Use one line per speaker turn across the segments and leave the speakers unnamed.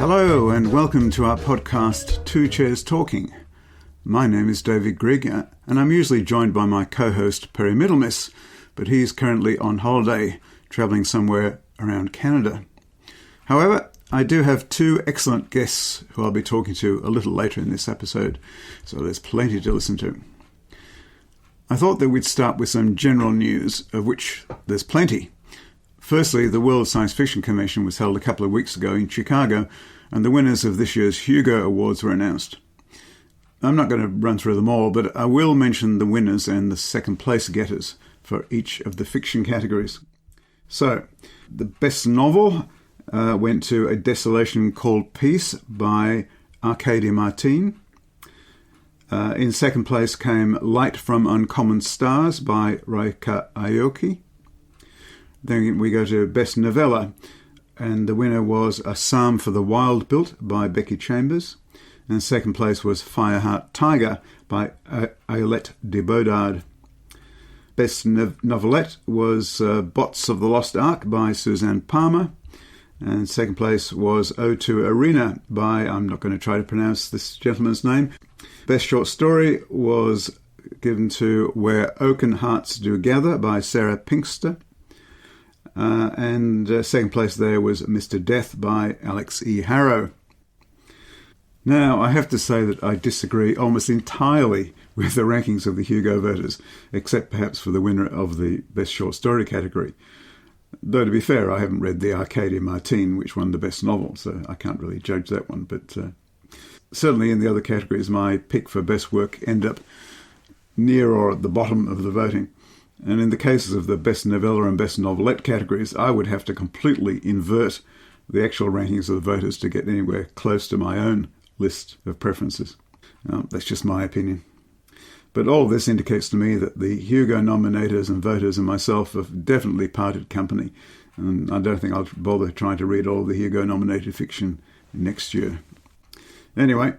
Hello and welcome to our podcast, Two Chairs Talking. My name is David Grigg and I'm usually joined by my co-host Perry Middlemiss, but he's currently on holiday, travelling somewhere around Canada. However, I do have two excellent guests who I'll be talking to a little later in this episode, so there's plenty to listen to. I thought that we'd start with some general news, of which there's plenty. Firstly, the World Science Fiction Convention was held a couple of weeks ago in Chicago, and the winners of this year's Hugo Awards were announced. I'm not going to run through them all, but I will mention the winners and the second place getters for each of the fiction categories. So, the best novel went to A Desolation Called Peace by Arkady Martin. In second place came Light from Uncommon Stars by Reika Aoki. Then we go to Best Novella, and the winner was A Psalm for the Wild Built by Becky Chambers. And second place was Fireheart Tiger by Ayelet de Bodard. Best Novelette was Bots of the Lost Ark by Suzanne Palmer. And second place was O2 Arena by, I'm not going to try to pronounce this gentleman's name. Best short story was given to Where Oaken Hearts Do Gather by Sarah Pinkster. And second place there was Mr. Death by Alex E. Harrow. Now, I have to say that I disagree almost entirely with the rankings of the Hugo voters, except perhaps for the winner of the Best Short Story category. Though, to be fair, I haven't read the Arkady Martin, which won the Best Novel, so I can't really judge that one. But certainly in the other categories, my pick for Best Work end up near or at the bottom of the voting. And in the cases of the Best Novella and Best Novelette categories, I would have to completely invert the actual rankings of the voters to get anywhere close to my own list of preferences. That's just my opinion. But all of this indicates to me that the Hugo nominators and voters and myself have definitely parted company. And I don't think I'll bother trying to read all of the Hugo nominated fiction next year. Anyway,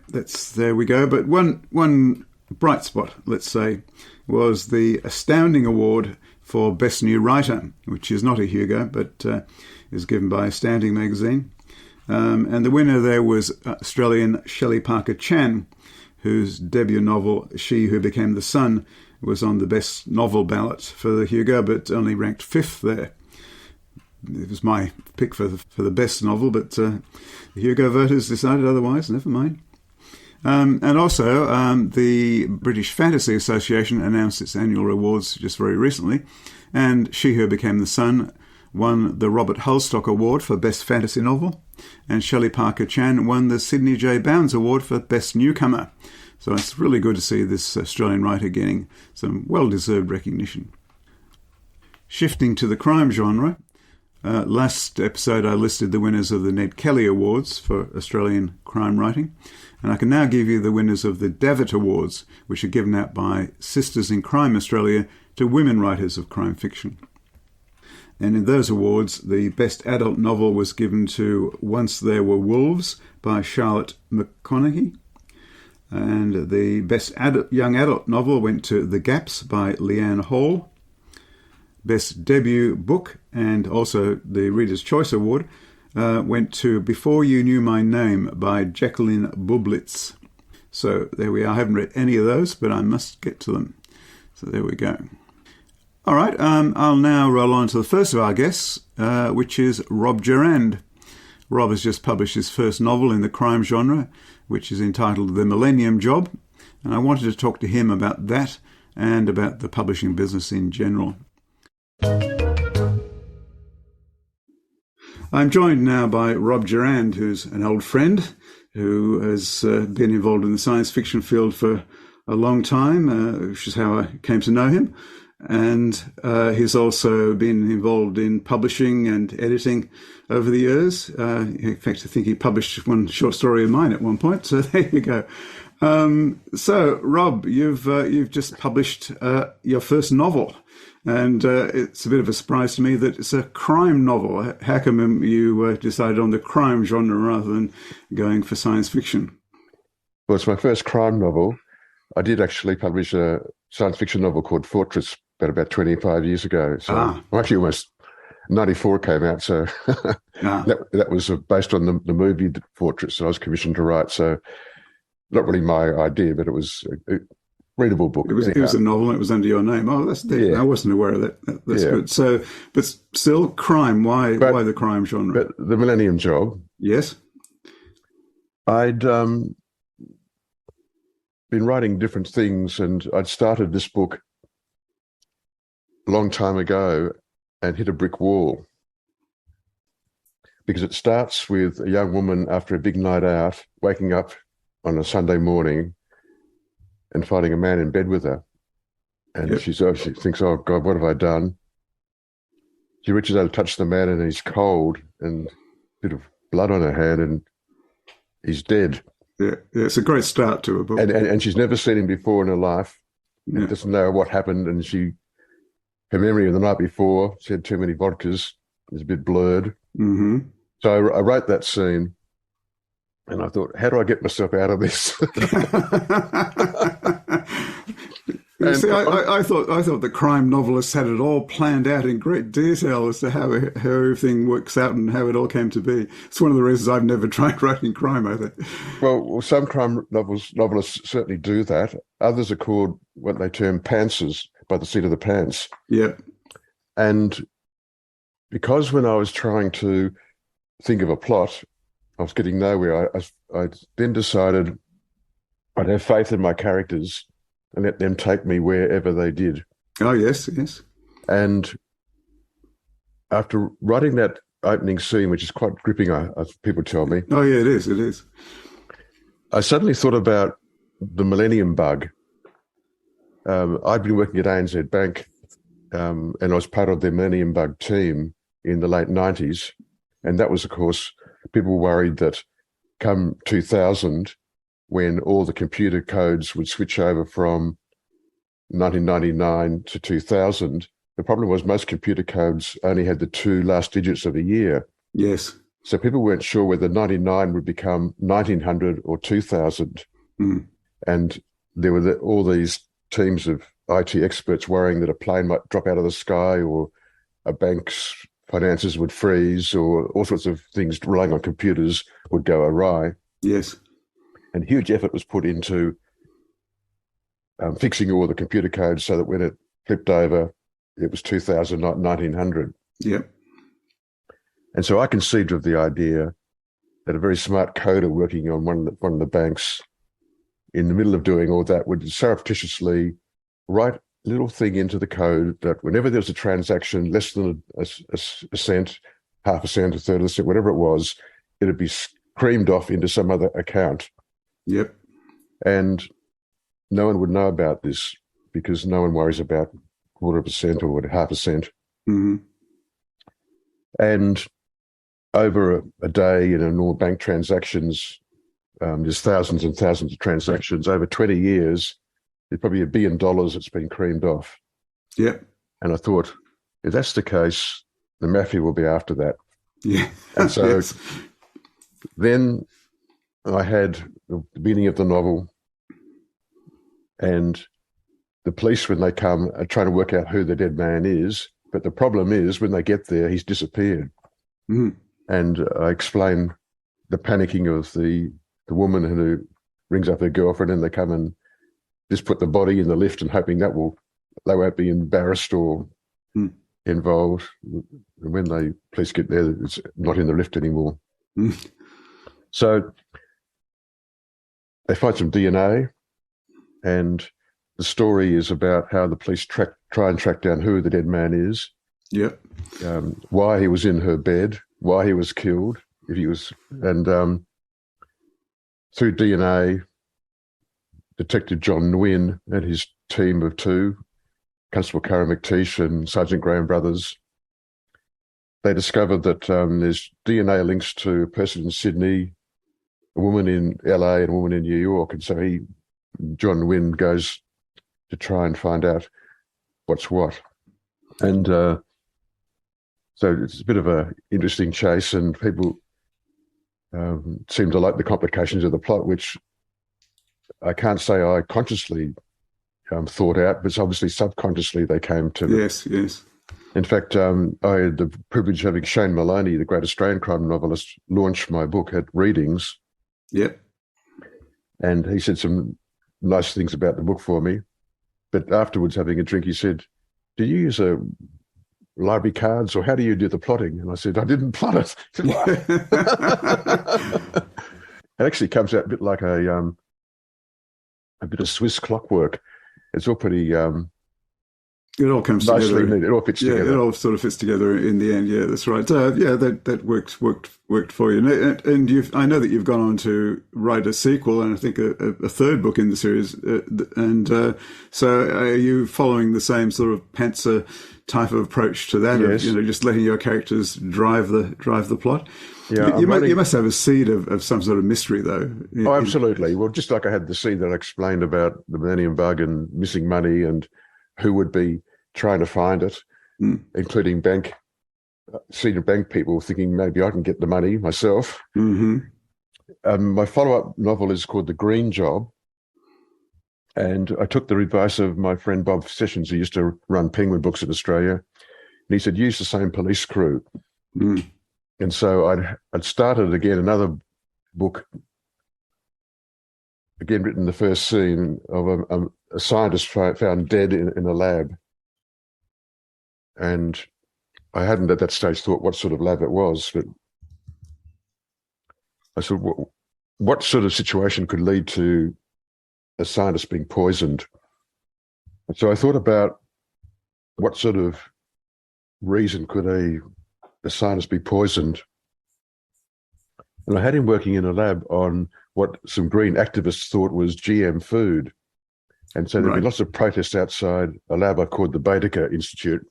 there we go. But one bright spot, let's say, was the Astounding Award for Best New Writer, which is not a Hugo, but is given by Astounding magazine. And the winner there was Australian Shelley Parker Chan, whose debut novel, She Who Became the Sun, was on the Best Novel ballot for the Hugo, but only ranked 5th there. It was my pick for the best novel, but the Hugo voters decided otherwise, never mind. And also, the British Fantasy Association announced its annual awards just very recently, and She Who Became the Sun won the Robert Hulstock Award for Best Fantasy Novel, and Shelley Parker Chan won the Sidney J. Bounds Award for Best Newcomer. So it's really good to see this Australian writer getting some well-deserved recognition. Shifting to the crime genre, last episode I listed the winners of the Ned Kelly Awards for Australian crime writing, and I can now give you the winners of the Davitt Awards, which are given out by Sisters in Crime Australia to women writers of crime fiction. And in those awards, the Best Adult Novel was given to Once There Were Wolves by Charlotte McConaughey. And the Best Young Adult Novel went to The Gaps by Leanne Hall. Best Debut Book, and also the Reader's Choice Award, went to Before You Knew My Name by Jacqueline Bublitz. So there we are. I haven't read any of those, but I must get to them. So there we go. All right, I'll now roll on to the first of our guests, which is Rob Gerrand. Rob has just published his first novel in the crime genre, which is entitled The Millennium Job, and I wanted to talk to him about that and about the publishing business in general. I'm joined now by Rob Gerrand, who's an old friend who has been involved in the science fiction field for a long time, which is how I came to know him. And he's also been involved in publishing and editing over the years. In fact, I think he published one short story of mine at one point. So there you go. So, Rob, you've just published your first novel, and it's a bit of a surprise to me that it's a crime novel. How come you decided on the crime genre rather than going for science fiction?
Well, it's my first crime novel. I did actually publish a science fiction novel called Fortress about 25 years ago. So I'm actually almost '94 came out, so
Ah,
that was based on the movie Fortress that I was commissioned to write. So not really my idea, but it was a readable book.
it was
Anyhow,
a novel. And it was under your name. Oh, that's definitely. I
yeah,
wasn't aware of that. That's
yeah.
good. So, but still, crime. Why
But
the crime genre?
but the Millennium Job,
Yes.
I'd been writing different things, and I'd started this book a long time ago and hit a brick wall because it starts with a young woman after a big night out waking up on a Sunday morning and finding a man in bed with her. And
Yep.
she thinks, oh, God, what have I done? She reaches out to touch the man and he's cold and a bit of blood on her hand and he's dead.
Yeah. It's a great start to a book.
And she's never seen him before in her life.
Yeah.
And doesn't know what happened. And her memory of the night before, she had too many vodkas, is a bit blurred.
Mm-hmm.
So I wrote that scene and I thought, how do I get myself out of this?
You see, I thought the crime novelists had it all planned out in great detail as to how everything works out and how it all came to be. It's one of the reasons I've never tried writing crime, I think.
Well, some crime novelists certainly do that. Others are called what they term pantsers, by the seat of the pants.
Yeah.
And because when I was trying to think of a plot, I was getting nowhere, I then decided I'd have faith in my characters and let them take me wherever they did.
Oh, yes, yes.
And after writing that opening scene, which is quite gripping, as people tell me.
Oh, yeah, it is.
I suddenly thought about the Millennium Bug. I'd been working at ANZ Bank and I was part of the Millennium Bug team in the late 90s. And that was, of course, people worried that come 2000, when all the computer codes would switch over from 1999 to 2000, the problem was most computer codes only had the two last digits of a year.
Yes.
So people weren't sure whether 99 would become 1900 or 2000.
Mm.
And there were all these teams of IT experts worrying that a plane might drop out of the sky or a bank's finances would freeze or all sorts of things relying on computers would go awry.
Yes.
And huge effort was put into fixing all the computer codes so that when it flipped over, it was 2000, not 1900.
Yep.
And so I conceived of the idea that a very smart coder working on one of the banks in the middle of doing all that would surreptitiously write a little thing into the code that whenever there was a transaction less than a cent, half a cent, a third of a cent, whatever it was, it would be screamed off into some other account.
Yep.
And no one would know about this because no one worries about 0.25% or 0.5%.
Mm-hmm.
And over a day in a normal bank transactions, there's thousands and thousands of transactions. Over 20 years, there's probably $1 billion that's been creamed off.
Yep.
And I thought, if that's the case, the mafia will be after that.
Yeah.
And so
yes.
then I had the beginning of the novel, and the police, when they come, are trying to work out who the dead man is. But the problem is, when they get there, he's disappeared.
Mm.
And I explain the panicking of the woman who rings up her girlfriend, and they come and just put the body in the lift and hoping they won't be embarrassed or involved. When the police get there, it's not in the lift anymore.
Mm.
So they find some DNA, and the story is about how the police try and track down who the dead man is.
Yep.
Why he was in her bed, why he was killed, and through DNA, Detective John Nguyen and his team of two, Constable Cara McTeish and Sergeant Graham Brothers, they discovered that there's DNA links to a person in Sydney, a woman in LA, and a woman in New York. And so John Nguyen goes to try and find out what's what. And so it's a bit of an interesting chase, and people seem to like the complications of the plot, which I can't say I consciously thought out, but obviously subconsciously they came to me.
Yes, yes.
In fact, I had the privilege of having Shane Maloney, the great Australian crime novelist, launch my book at readings.
Yep.
And he said some nice things about the book for me. But afterwards, having a drink, he said, "Do you use a library cards, or how do you do the plotting?" And I said, "I didn't plot it." He said, "What?" It actually comes out a bit like a bit of Swiss clockwork. It's all pretty
it all comes
nicely
together.
neat. It all fits together.
It all sort of fits together in the end. Yeah, that's right. That worked for you. And I know that you've gone on to write a sequel and I think a third book in the series. So are you following the same sort of pantser type of approach to that?
Yes.
Of, just letting your characters drive the plot.
Yeah,
you must have a seed of some sort of mystery, though.
Oh, absolutely. Well, just like I had the seed that I explained about the Millennium Bug and missing money and who would be trying to find it, including senior bank people thinking maybe I can get the money myself.
Mm-hmm.
My follow-up novel is called The Green Job. And I took the advice of my friend Bob Sessions, who used to run Penguin Books in Australia. And he said, use the same police crew.
Mm.
And so I'd started again another book, again written the first scene of a scientist found dead in a lab. And I hadn't at that stage thought what sort of lab it was, but I said, what sort of situation could lead to a scientist being poisoned? And so I thought about what sort of reason could a scientist be poisoned? And I had him working in a lab on what some green activists thought was GM food. And so there'd be lots of protests outside a lab I called the Baedeker Institute,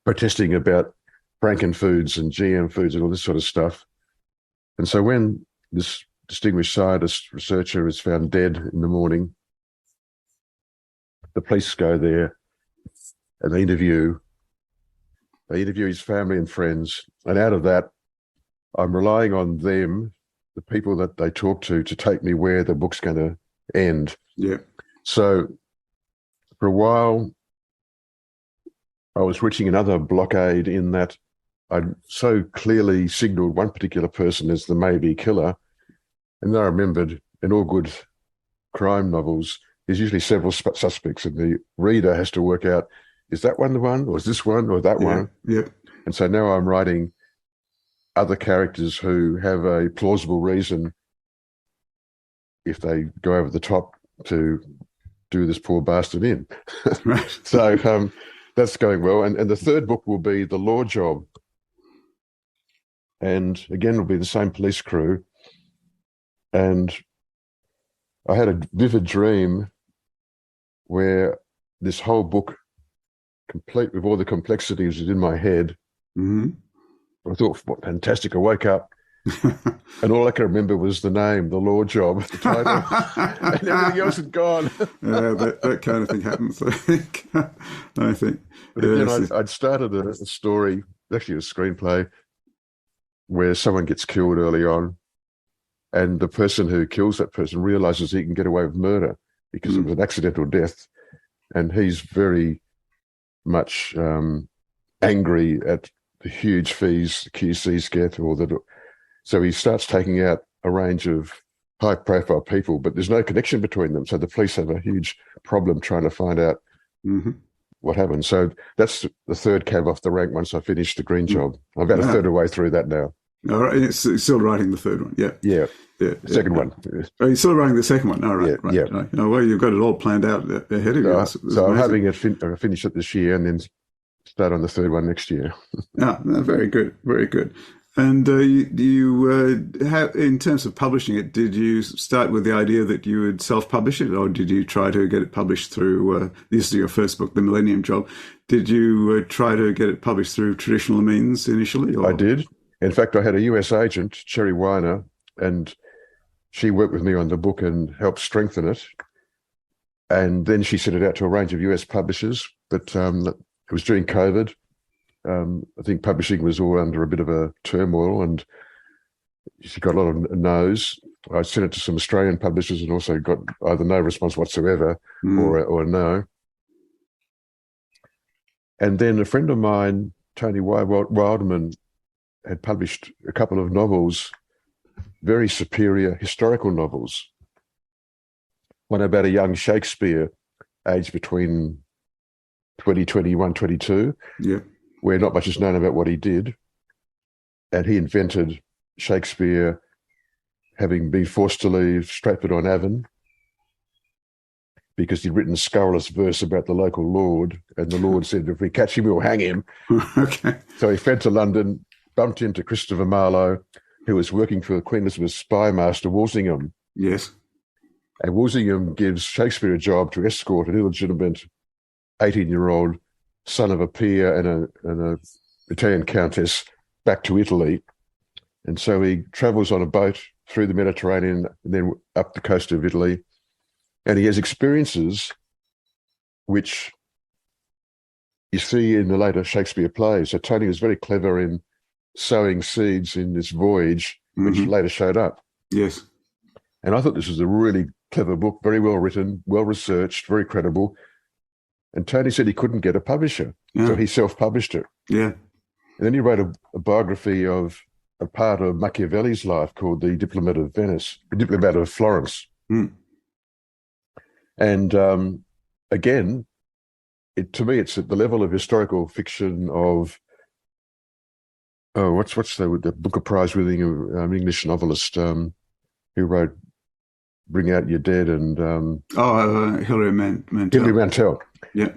protesting about Frankenfoods and GM foods and all this sort of stuff. And so when this distinguished scientist researcher is found dead in the morning, the police go there and they interview his family and friends. And out of that, I'm relying on them, the people that they talk to take me where the book's going to end.
Yeah.
So for a while, I was reaching another blockade in that I'd so clearly signaled one particular person as the maybe killer. And then I remembered in all good crime novels, there's usually several suspects, and the reader has to work out, is that one the one, or is this one, or that one?
Yep.
And so now I'm writing other characters who have a plausible reason, if they go over the top, to do this poor bastard in.
Right.
So that's going well. And the third book will be The Law Job. And again, it'll be the same police crew. And I had a vivid dream where this whole book, complete with all the complexities, is in my head.
Mm-hmm.
I thought, what fantastic. I woke up and all I can remember was the name, The Law Job, the title, and everything else had gone.
Yeah, that kind of thing happens, I think.
But again, I'd started a story, actually a screenplay, where someone gets killed early on, and the person who kills that person realizes he can get away with murder because it was an accidental death, and he's very much angry at the huge fees the QCs get, so he starts taking out a range of high-profile people, but there's no connection between them. So the police have a huge problem trying to find out what happened. So that's the third cab off the rank once I finished The Green Job. I'm about a third of the way through that now.
All right, it's still writing the third one, yeah.
The second one.
Oh, you're still writing the second one? Oh, right.
Yeah.
Right. Oh, well, you've got it all planned out ahead of you.
So I'm having it finish it this year and then start on the third one next year.
No, very good, very good. And you have, in terms of publishing it, did you start with the idea that you would self-publish it, or did you try to get it published through, this is your first book, The Millennium Job, did you try to get it published through traditional means initially? Or?
I did. In fact, I had a US agent, Cherry Weiner, and she worked with me on the book and helped strengthen it. And then she sent it out to a range of US publishers, but it was during COVID. I think publishing was all under a bit of a turmoil, and she got a lot of no's. I sent it to some Australian publishers and also got either no response whatsoever or no. And then a friend of mine, Tony Wildman, had published a couple of novels, very superior historical novels. One about a young Shakespeare aged between 20, 21, 22,
Yeah.
where not much is known about what he did. And he invented Shakespeare having been forced to leave Stratford-on-Avon because he'd written scurrilous verse about the local lord, and the lord said, if we catch him, we'll hang him.
Okay.
So he fled to London, bumped into Christopher Marlowe, who was working for Queen Elizabeth's spy master, Walsingham.
Yes.
And Walsingham gives Shakespeare a job to escort an illegitimate 18-year-old son of a peer and an Italian countess back to Italy. And so he travels on a boat through the Mediterranean and then up the coast of Italy. And he has experiences which you see in the later Shakespeare plays. So Tony was very clever in sowing seeds in this voyage, which later showed up.
Yes.
And I thought this was a really clever book, very well written, well researched, very credible. And Tony said he couldn't get a publisher, so he self-published it.
Yeah.
And then he wrote a biography of a part of Machiavelli's life called The Diplomat of Florence.
Mm.
And again, to me, it's at the level of historical fiction of what's the Booker Prize winning English novelist who wrote Bring Out Your Dead and
Hilary Mantel.
Hilary Mantel.
Yeah.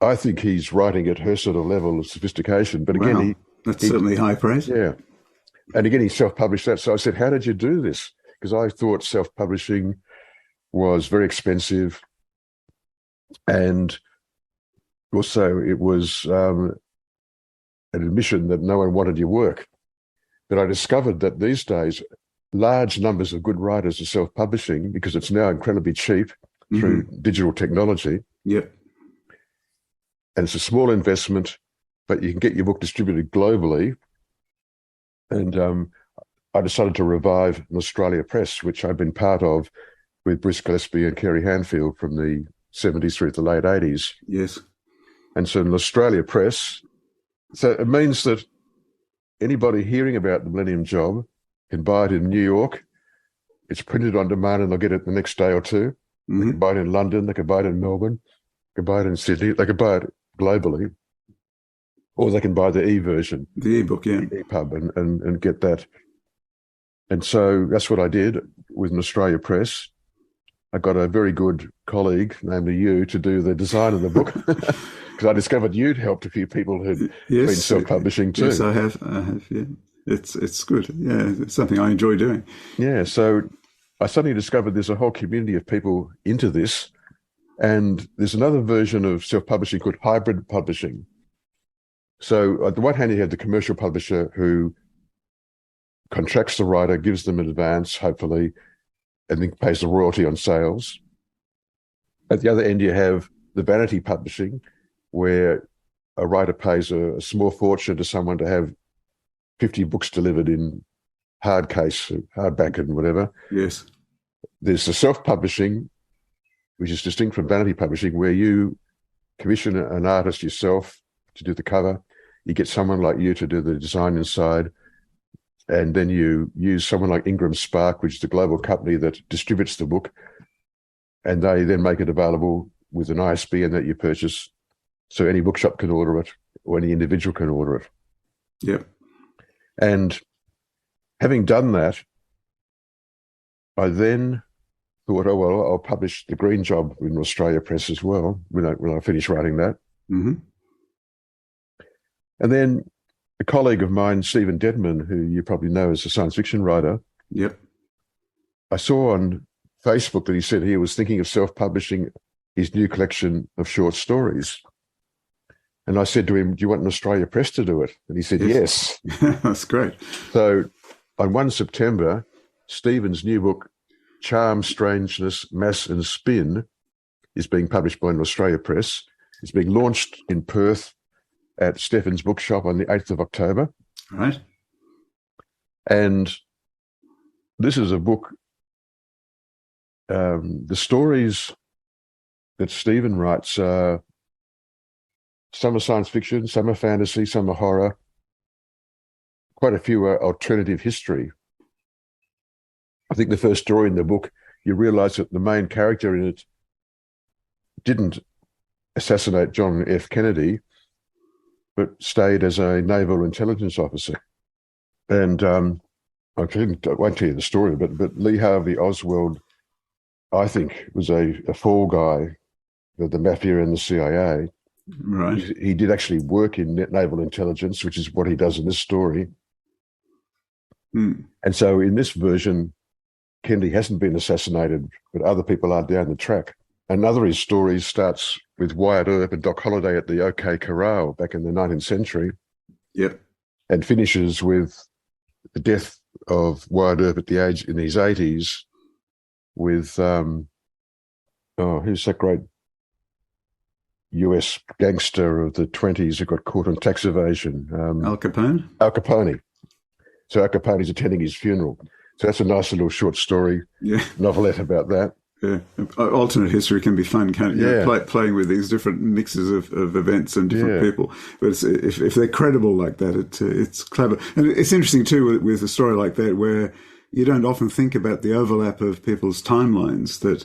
I think he's writing at her sort of level of sophistication. But again,
that's certainly high praise.
Yeah. And again, he self-published that. So I said, how did you do this? Because I thought self-publishing was very expensive. And also it was an admission that no one wanted your work. But I discovered that these days, large numbers of good writers are self-publishing because it's now incredibly cheap through digital technology.
Yep.
And it's a small investment, but you can get your book distributed globally. And I decided to revive Norstrilia Press, which I've been part of with Bruce Gillespie and Kerry Hanfield from the 70s through to the late 80s.
Yes.
And so Norstrilia Press, so it means that anybody hearing about the Millennium Job can buy it in New York. It's printed on demand and they'll get it the next day or two. They can buy it in London, they can buy it in Melbourne, they can buy it in Sydney, they can buy it globally, or they can buy the e-version.
The e-book, yeah.
EPUB and get that. And so that's what I did with Norstrilia Press. I got a very good colleague, namely you, to do the design of the book because I discovered you'd helped a few people who'd been self-publishing too.
Yes, I have, yeah. It's good. Yeah, it's something I enjoy doing.
Yeah, so I suddenly discovered there's a whole community of people into this. And there's another version of self-publishing called hybrid publishing. So on the one hand, you have the commercial publisher who contracts the writer, gives them an advance, hopefully, and then pays the royalty on sales. At the other end, you have the vanity publishing, where a writer pays a small fortune to someone to have 50 books delivered in hard case, hardback and whatever.
Yes.
There's the self-publishing, which is distinct from vanity publishing, where you commission an artist yourself to do the cover. You get someone like you to do the design inside. And then you use someone like Ingram Spark, which is the global company that distributes the book. And they then make it available with an ISBN that you purchase. So any bookshop can order it or any individual can order it.
Yep.
And having done that, I then thought, oh, well, I'll publish The Green Job in Norstrilia Press as well when I finish writing that.
Mm-hmm.
And then a colleague of mine, Stephen Dedman, who you probably know as a science fiction writer,
Yep.
I saw on Facebook that he said he was thinking of self-publishing his new collection of short stories. And I said to him, do you want Norstrilia Press to do it? And he said, yes.
That's great.
So on 1 September, Stephen's new book, Charm, Strangeness, Mass and Spin, is being published by Norstrilia Press. It's being launched in Perth at Stephen's Bookshop on the 8th of October.
Right.
And this is a book, the stories that Stephen writes are Some are science fiction, some are fantasy, some are horror. Quite a few are alternative history. I think the first story in the book, you realise that the main character in it didn't assassinate John F. Kennedy, but stayed as a naval intelligence officer. And I won't tell you the story, but Lee Harvey Oswald, I think, was a fall guy of the mafia and the CIA.
Right.
He did actually work in naval intelligence, which is what he does in this story.
Mm.
And so in this version, Kennedy hasn't been assassinated, but other people are down the track. Another of his stories starts with Wyatt Earp and Doc Holliday at the OK Corral back in the 19th century.
Yep.
And finishes with the death of Wyatt Earp in his 80s with, who's that great US gangster of the 20s who got caught on tax evasion?
Al Capone?
Al Capone. So Al Capone's attending his funeral. So that's a nice little short story, novelette about that.
Yeah, alternate history can be fun, can't it?
Yeah.
Playing with these different mixes of events and different people. But if they're credible like that, it's clever. And it's interesting, too, with a story like that, where you don't often think about the overlap of people's timelines, that,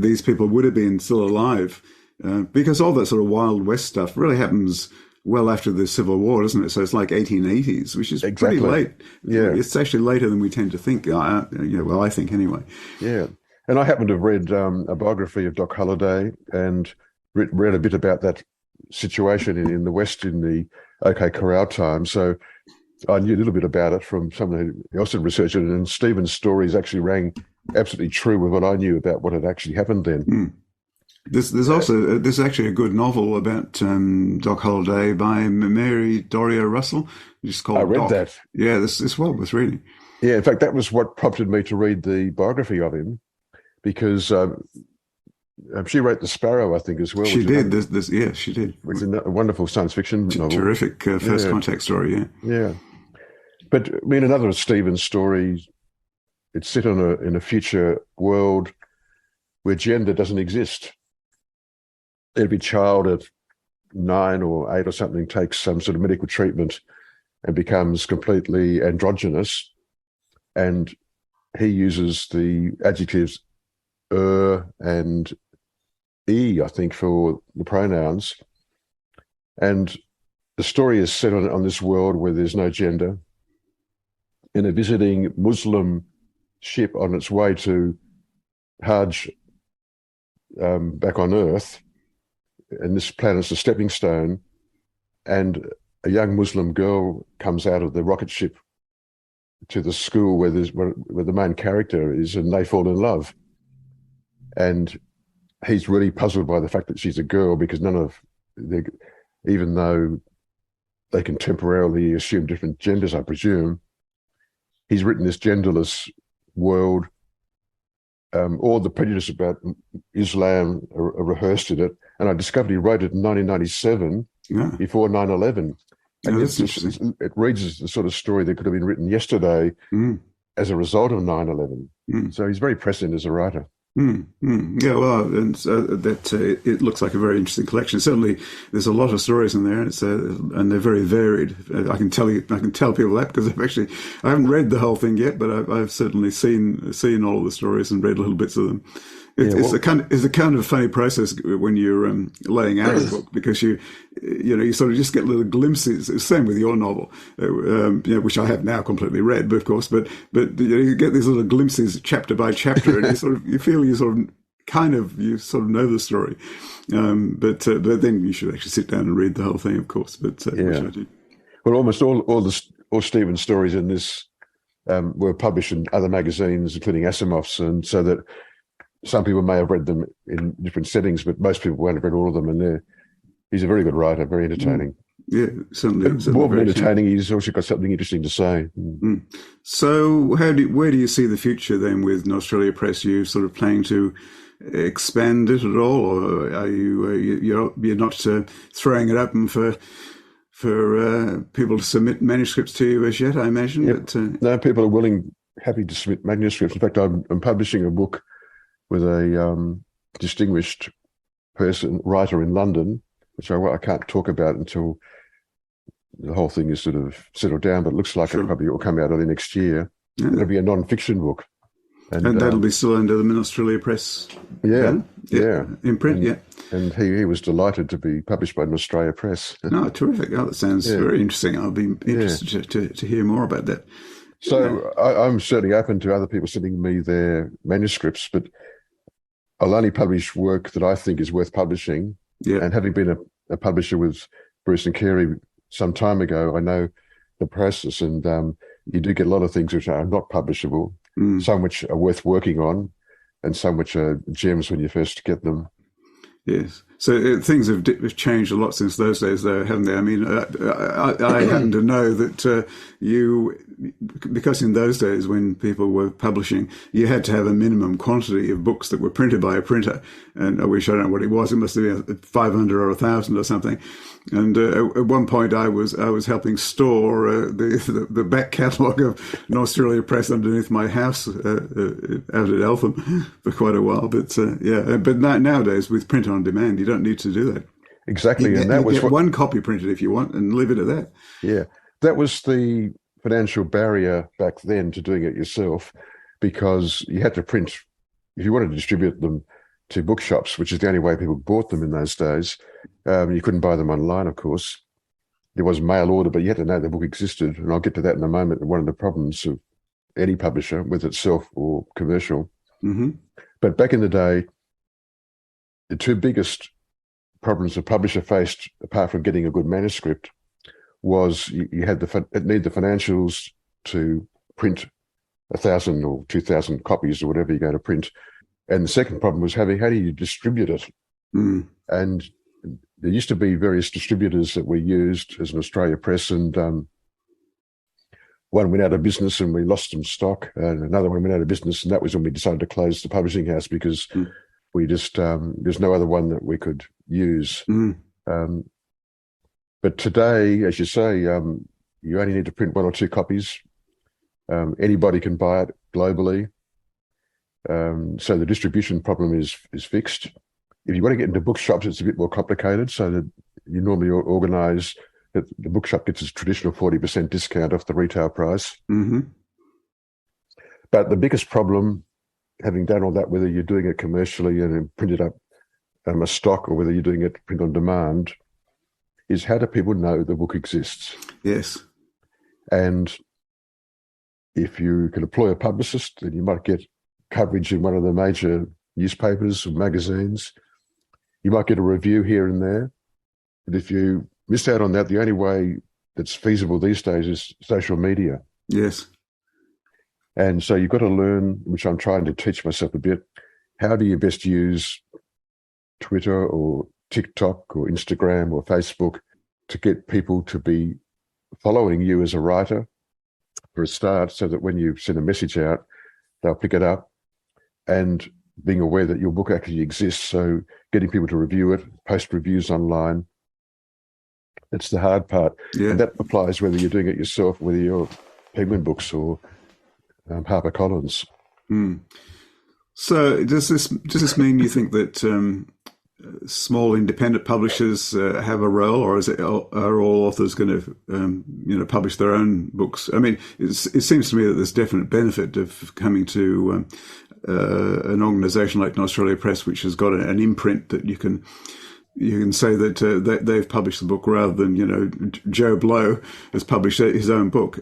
these people would have been still alive, because all that sort of Wild West stuff really happens well after the Civil War, isn't it? So it's like 1880s, which is pretty late.
Yeah.
It's actually later than we tend to think. I think anyway.
Yeah. And I happen to have read a biography of Doc Holliday and read a bit about that situation in the West in the OK Corral time. So I knew a little bit about it from someone else had researched it. And Stephen's stories actually rang absolutely true with what I knew about what had actually happened then.
Mm. There's actually a good novel about Doc Holliday by Mary Doria Russell. Just called
I read
Doc.
that.
Yeah, it's well worth reading.
Yeah, in fact, that was what prompted me to read the biography of him, because she wrote The Sparrow, I think, as well.
She did. She did.
Which is a wonderful science fiction novel.
Terrific first contact story, yeah.
Yeah. But, I mean, another of Stephen's stories, it's set in a future world where gender doesn't exist. Every child at 9 or 8 or something takes some sort of medical treatment and becomes completely androgynous. And he uses the adjectives and I think, for the pronouns. And the story is set on this world where there's no gender. In a visiting Muslim ship on its way to Hajj back on Earth, and this planet's a stepping stone, and a young Muslim girl comes out of the rocket ship to the school where the main character is, and they fall in love. And he's really puzzled by the fact that she's a girl, because even though they can temporarily assume different genders, I presume, he's written this genderless world. All the prejudice about Islam are rehearsed in it. And I discovered he wrote it in 1997, before 9/11. And it reads as the sort of story that could have been written yesterday as a result of 9/11. So he's very prescient as a writer.
Yeah, well, and it looks like a very interesting collection. Certainly, there's a lot of stories in there, and they're very varied. I can tell people that because I haven't read the whole thing yet, but I've certainly seen all of the stories and read little bits of them. It's a kind of funny process when you're laying out a book, because you sort of just get little glimpses. Same with your novel, which I have now completely read, of course. But you get these little glimpses chapter by chapter, and you feel you sort of know the story. But then you should actually sit down and read the whole thing, of course. But which I do.
Well, almost all Stephen's stories in this were published in other magazines, including Asimov's, and so that some people may have read them in different settings, but most people won't have read all of them. And he's a very good writer, very entertaining.
Yeah, certainly.
More than entertaining, he's also got something interesting to say.
So where do you see the future then with Norstrilia Press? Are you sort of planning to expand it at all, or are you're not throwing it open for people to submit manuscripts to you as yet, I imagine?
Yep. But, no, people are happy to submit manuscripts. In fact, I'm publishing a book with a distinguished writer in London, which I can't talk about until the whole thing is sort of settled down, but it looks like it probably will come out early next year. Yeah. It'll be a non-fiction book.
And that'll be still under the Norstrilia Press.
Yeah.
In print,
And he was delighted to be published by Norstrilia Press.
No, terrific. Oh, that sounds very interesting. I'll be interested to hear more about that.
So I'm certainly open to other people sending me their manuscripts, but I'll only publish work that I think is worth publishing. Yeah. And having been a publisher with Bruce and Carey some time ago, I know the process, and you do get a lot of things which are not publishable, some which are worth working on, and some which are gems when you first get them.
Yes. So things have changed a lot since those days, though, haven't they? I mean, I happen to know that because in those days when people were publishing, you had to have a minimum quantity of books that were printed by a printer. And I don't know what it was. It must have been 500 or 1,000 or something. And at one point, I was helping store the back catalogue of Norstrilia Press underneath my house out at Eltham for quite a while. But but nowadays with print on demand, you don't need to do that.
Exactly, and that was
get one copy printed if you want, and leave it at that.
Yeah, that was the financial barrier back then to doing it yourself, because you had to print if you wanted to distribute them to bookshops, which is the only way people bought them in those days. You couldn't buy them online, of course. There was mail order, but you had to know the book existed, and I'll get to that in a moment. One of the problems of any publisher, whether it's self or commercial. Mm-hmm. But back in the day, the two biggest problems a publisher faced, apart from getting a good manuscript, was you had need the financials to print 1,000 or 2,000 copies or whatever you go to print. And the second problem was how do you distribute it? Mm. And there used to be various distributors that we used as an Australia Press, and one went out of business and we lost some stock, and another one went out of business, and that was when we decided to close the publishing house because we just there's no other one that we could use. But today, as you say, you only need to print 1 or 2 copies. Anybody can buy it globally. So the distribution problem is fixed. If you want to get into bookshops, it's a bit more complicated, so that you normally organise that the bookshop gets its traditional 40% discount off the retail price. Mm-hmm. But the biggest problem, having done all that, whether you're doing it commercially and printed up a stock or whether you're doing it print on demand, is how do people know the book exists?
Yes.
And if you can employ a publicist, then you might get coverage in one of the major newspapers or magazines. You might get a review here and there. But if you miss out on that, the only way that's feasible these days is social media.
Yes.
And so you've got to learn, which I'm trying to teach myself a bit, how do you best use Twitter or TikTok or Instagram or Facebook to get people to be following you as a writer for a start, so that when you send a message out, they'll pick it up, and being aware that your book actually exists. So getting people to review it, post reviews online, that's the hard part. Yeah. And that applies whether you're doing it yourself, whether you're Penguin Books or HarperCollins.
So does this mean you think that small independent publishers have a role, or are all authors going to publish their own books? I mean, it seems to me that there's definite benefit of coming to an organisation like Norstrilia Press, which has got an imprint that you can say that they've published the book rather than Joe Blow has published his own book.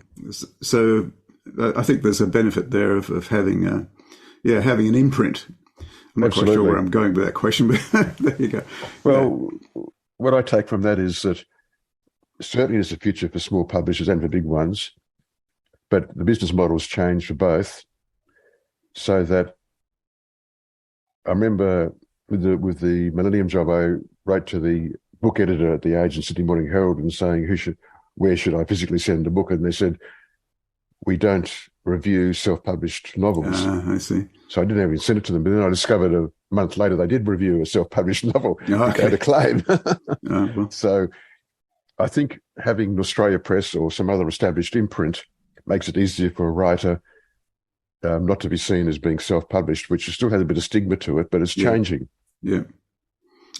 So I think there's a benefit there of having an imprint. I'm not quite sure where I'm going with that question, but there you go.
Well, what I take from that is that certainly there's a future for small publishers and for big ones, but the business model's changed for both, so that I remember with the Millennium Job, I wrote to the book editor at the Age and Sydney Morning Herald and saying, where should I physically send the book? And they said, we don't review self-published novels.
I see.
So I didn't even send it to them. But then I discovered a month later they did review a self-published novel without a claim.
Well.
So I think having Norstrilia Press or some other established imprint makes it easier for a writer not to be seen as being self-published, which still has a bit of stigma to it, but it's changing.
Yeah.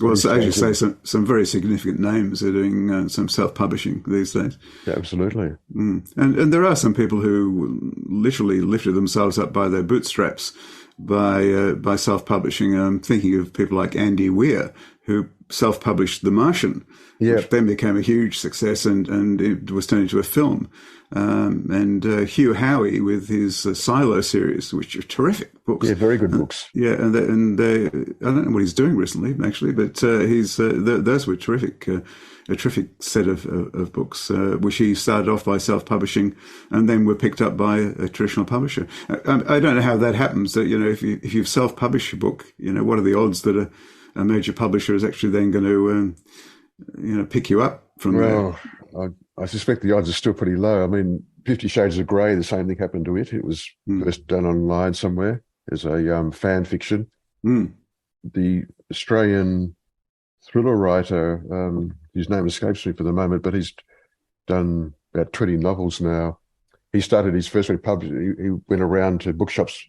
Well, so as you say, some very significant names are doing some self-publishing these days.
Yeah, absolutely.
And there are some people who literally lifted themselves up by their bootstraps by self-publishing. I'm thinking of people like Andy Weir, who self-published The Martian, which then became a huge success and it was turned into a film. And Hugh Howey with his Silo series, which are terrific books.
Yeah, very good books.
Yeah, and I don't know what he's doing recently, actually, but those were terrific. A terrific set of books, which he started off by self-publishing, and then were picked up by a traditional publisher. I don't know how that happens. That if you've self-published a book, what are the odds that a major publisher is actually then going to pick you up from there?
I suspect the odds are still pretty low. I mean, 50 Shades of Grey, the same thing happened to it. It was first done online somewhere as a fan fiction. The Australian thriller writer, his name escapes me for the moment, but he's done about 20 novels now. He started his first one published. He went around to bookshops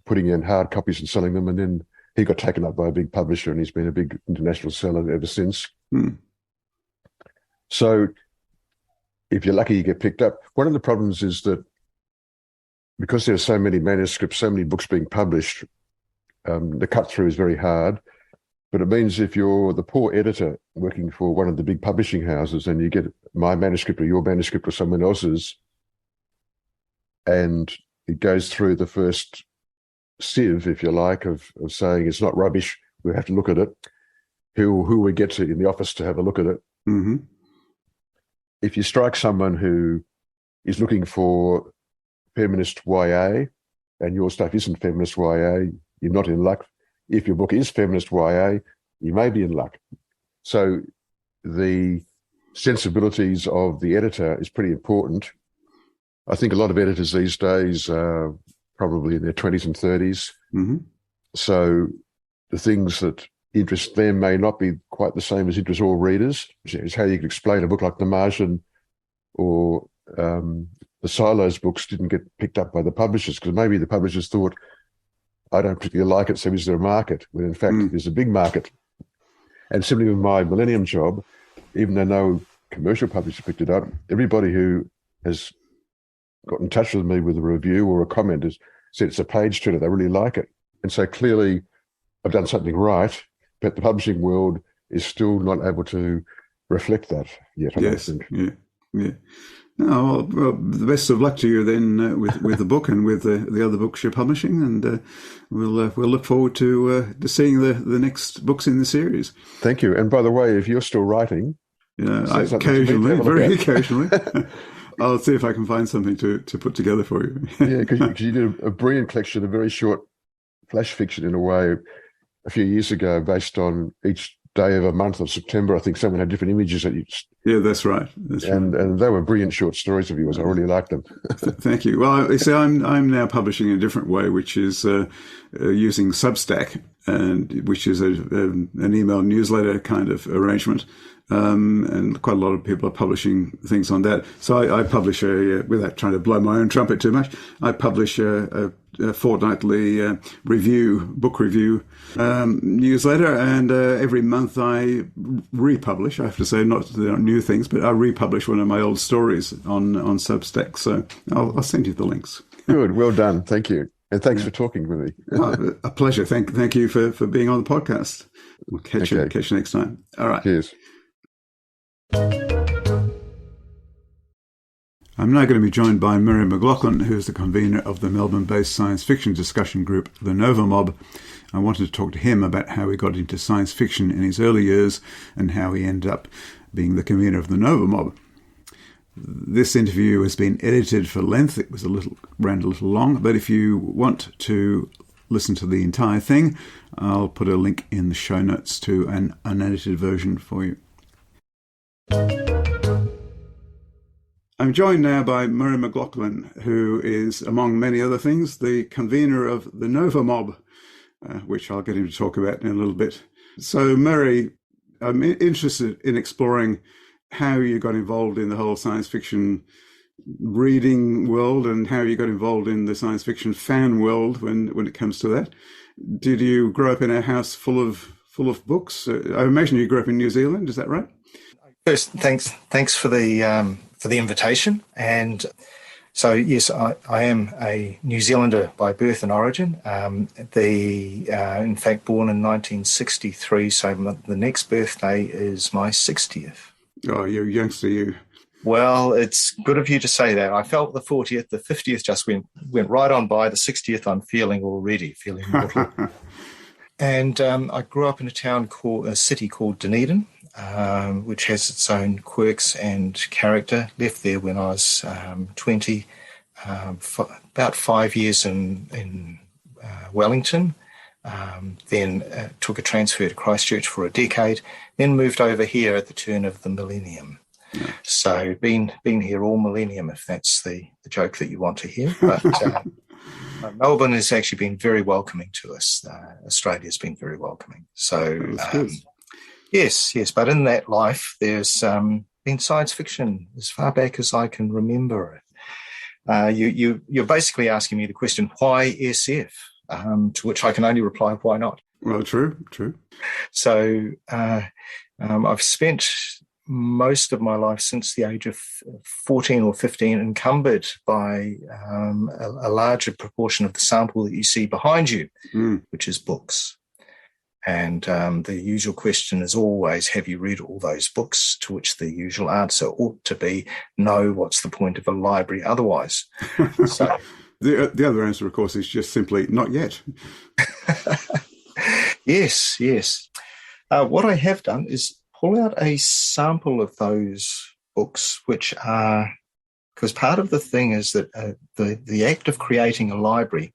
putting in hard copies and selling them, and then he got taken up by a big publisher, and he's been a big international seller ever since. So if you're lucky, you get picked up. One of the problems is that because there are so many manuscripts, so many books being published, the cut through is very hard. But it means if you're the poor editor working for one of the big publishing houses and you get my manuscript or your manuscript or someone else's, and it goes through the first sieve, if you like, of saying it's not rubbish, we have to look at it, who we get to in the office to have a look at it. If you strike someone who is looking for feminist YA and your stuff isn't feminist YA, you're not in luck. If your book is feminist YA, you may be in luck. So the sensibilities of the editor is pretty important. I think a lot of editors these days are probably in their 20s and 30s. So the things that interest them may not be quite the same as interest all readers. It's how you can explain a book like The Martian or the Silos books didn't get picked up by the publishers because maybe the publishers thought, I don't particularly like it, so is there a market? When in fact, there's a big market. And similarly with my Millennium Job, even though no commercial publisher picked it up, everybody who has got in touch with me with a review or a comment has said it's a page turner, they really like it. And so clearly I've done something right, but the publishing world is still not able to reflect that yet.
Yes, yeah. No, well, the best of luck to you then with the book and with the other books you're publishing, and we'll look forward to seeing the next books in the series.
Thank you. And by the way, if you're still writing,
occasionally, very occasionally, I'll see if I can find something to put together for you.
Yeah, because you did a brilliant collection of very short flash fiction in a way a few years ago, based on each day of a month of September. I think someone had different images that you.
Yeah, that's right.
And they were brilliant short stories of yours. I really liked them.
Thank you. Well, you see, I'm now publishing in a different way, which is using Substack, and which is an email newsletter kind of arrangement. And quite a lot of people are publishing things on that. So I publish without trying to blow my own trumpet too much, I publish a fortnightly book review newsletter, and every month I republish. I have to say, not new things, but I republish one of my old stories on Substack. So I'll send you the links.
Good, well done, thank you, and thanks for talking with me.
A pleasure. Thank you for being on the podcast. We'll catch you next time. All right.
Cheers.
I'm now going to be joined by Murray MacLachlan, who is the convener of the Melbourne-based science fiction discussion group, the Nova Mob. I wanted to talk to him about how he got into science fiction in his early years and how he ended up being the convener of the Nova Mob. This interview has been edited for length. It ran a little long, but if you want to listen to the entire thing, I'll put a link in the show notes to an unedited version for you. I'm joined now by Murray MacLachlan, who is, among many other things, the convener of the Nova Mob, which I'll get him to talk about in a little bit. So, Murray, I'm interested in exploring how you got involved in the whole science fiction reading world and how you got involved in the science fiction fan world when it comes to that. Did you grow up in a house full of full of books. I imagine you grew up in New Zealand. Is that right?
First, thanks for the invitation. And so, yes, I am a New Zealander by birth and origin. In fact, born in 1963. So the next birthday is my 60th.
Oh, you youngster, you.
Well, it's good of you to say that. I felt the 40th, the 50th just went right on by. The 60th, I'm feeling little. And I grew up in a city called Dunedin, which has its own quirks and character. Left there when I was 20, about 5 years in Wellington. Then took a transfer to Christchurch for a decade. Then moved over here at the turn of the millennium. Yeah. So been here all millennium, if that's the joke that you want to hear. But Melbourne has actually been very welcoming to us. Australia's been very welcoming. So yes. But in that life, there's been science fiction as far back as I can remember it. You're basically asking me the question, why SF? To which I can only reply, why not?
Well, true.
So I've spent most of my life since the age of 14 or 15 encumbered by a larger proportion of the sample that you see behind you, which is books. And the usual question is always, have you read all those books? To which the usual answer ought to be, no, what's the point of a library otherwise? So
the other answer, of course, is just simply not yet.
Yes. What I have done is pull out a sample of those books, which are, because part of the thing is that the act of creating a library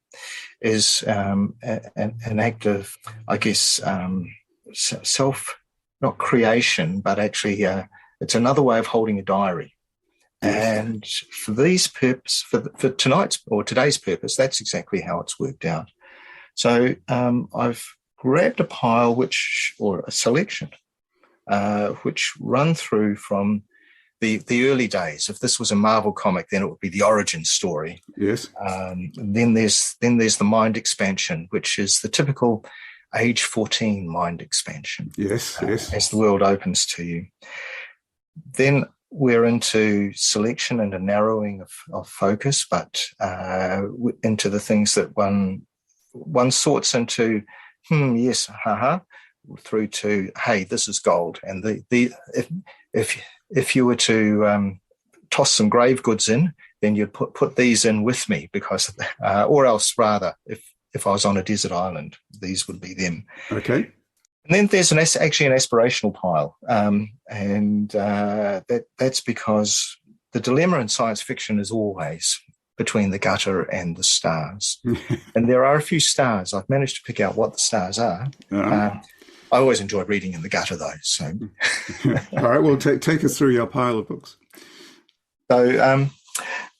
is an act of, I guess, not creation, but actually it's another way of holding a diary. And for these purpose, for today's purpose, that's exactly how it's worked out. So I've grabbed a pile or a selection which run through from the early days. If this was a Marvel comic, then it would be the origin story.
Yes.
Then there's the mind expansion, which is the typical age 14 mind expansion.
Yes.
As the world opens to you. Then we're into selection and a narrowing of focus, but into the things that one sorts into, yes, haha, through to, hey, this is gold. And if you were to toss some grave goods in, then you'd put these in with me, because, or else rather, if I was on a desert island, these would be them.
Okay.
And then there's actually an aspirational pile, and that's because the dilemma in science fiction is always between the gutter and the stars. And there are a few stars. I've managed to pick out what the stars are. I always enjoy reading in the gutter, though. So,
all right, well, take us through your pile of books.
So,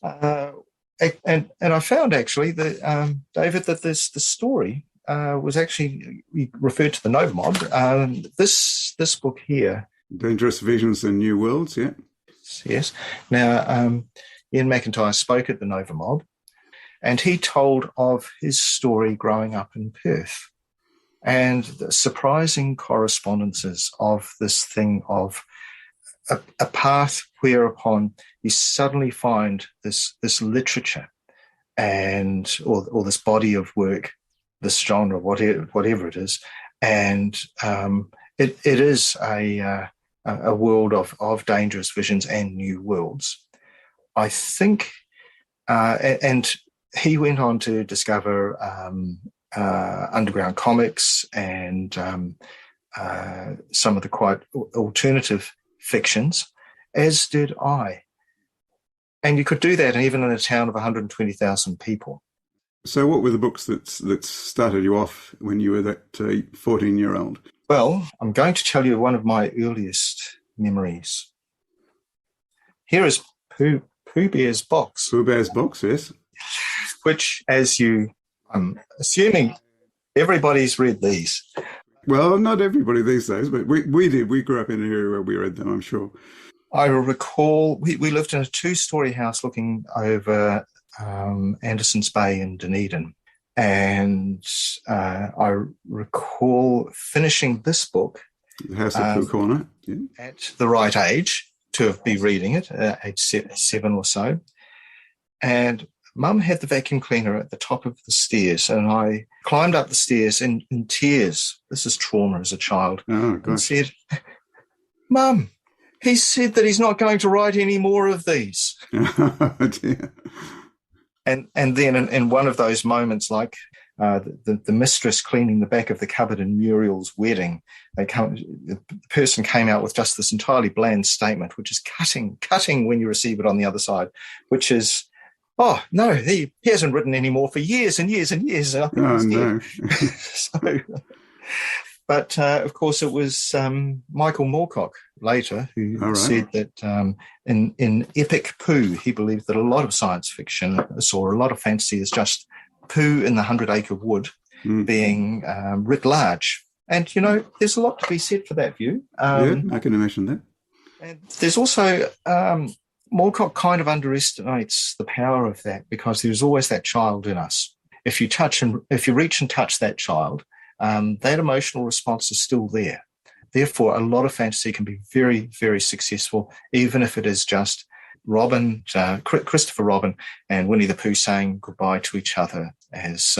and I found actually that David, that the story was actually, we referred to the Nova Mob. This book here,
Dangerous Visions and New Worlds. Yeah.
Yes. Now, Ian McIntyre spoke at the Nova Mob, and he told of his story growing up in Perth, and the surprising correspondences of this thing of a path whereupon you suddenly find this literature and or this body of work, this genre, whatever it is, and it is a world of dangerous visions and new worlds. I think, and he went on to discover underground comics and some of the quite alternative fictions, as did I. And you could do that even in a town of 120,000 people.
So what were the books that started you off when you were that 14-year-old?
Well, I'm going to tell you one of my earliest memories. Here is Pooh Bear's box.
Pooh Bear's box, yes.
Which, I'm assuming everybody's read these.
Well, not everybody these days, but we did. We grew up in an area where we read them, I'm sure.
I recall we lived in a 2-story house looking over Anderson's Bay in Dunedin. And I recall finishing this book
The House of Pooh Corner. Yeah.
at the right age to be reading it, age 7 or so. And Mum had the vacuum cleaner at the top of the stairs, and I climbed up the stairs in tears. This is trauma as a child.
Oh, gosh.
And said, Mum, he said that he's not going to write any more of these.
Oh, dear.
And then in one of those moments, like the mistress cleaning the back of the cupboard in Muriel's wedding, the person came out with just this entirely bland statement, which is cutting when you receive it on the other side, which is, oh, no, he hasn't written any more for years and years and years. I think he's dead.
No.
But, of course, it was Michael Moorcock later who said that in Epic Pooh, he believed that a lot of science fiction saw a lot of fantasy as just Pooh in the 100-acre wood being writ large. And, you know, there's a lot to be said for that view.
Yeah, I can imagine that.
And there's also Moorcock kind of underestimates the power of that, because there's always that child in us. If you reach and touch that child, that emotional response is still there. Therefore, a lot of fantasy can be very, very successful, even if it is just Christopher Robin and Winnie the Pooh saying goodbye to each other as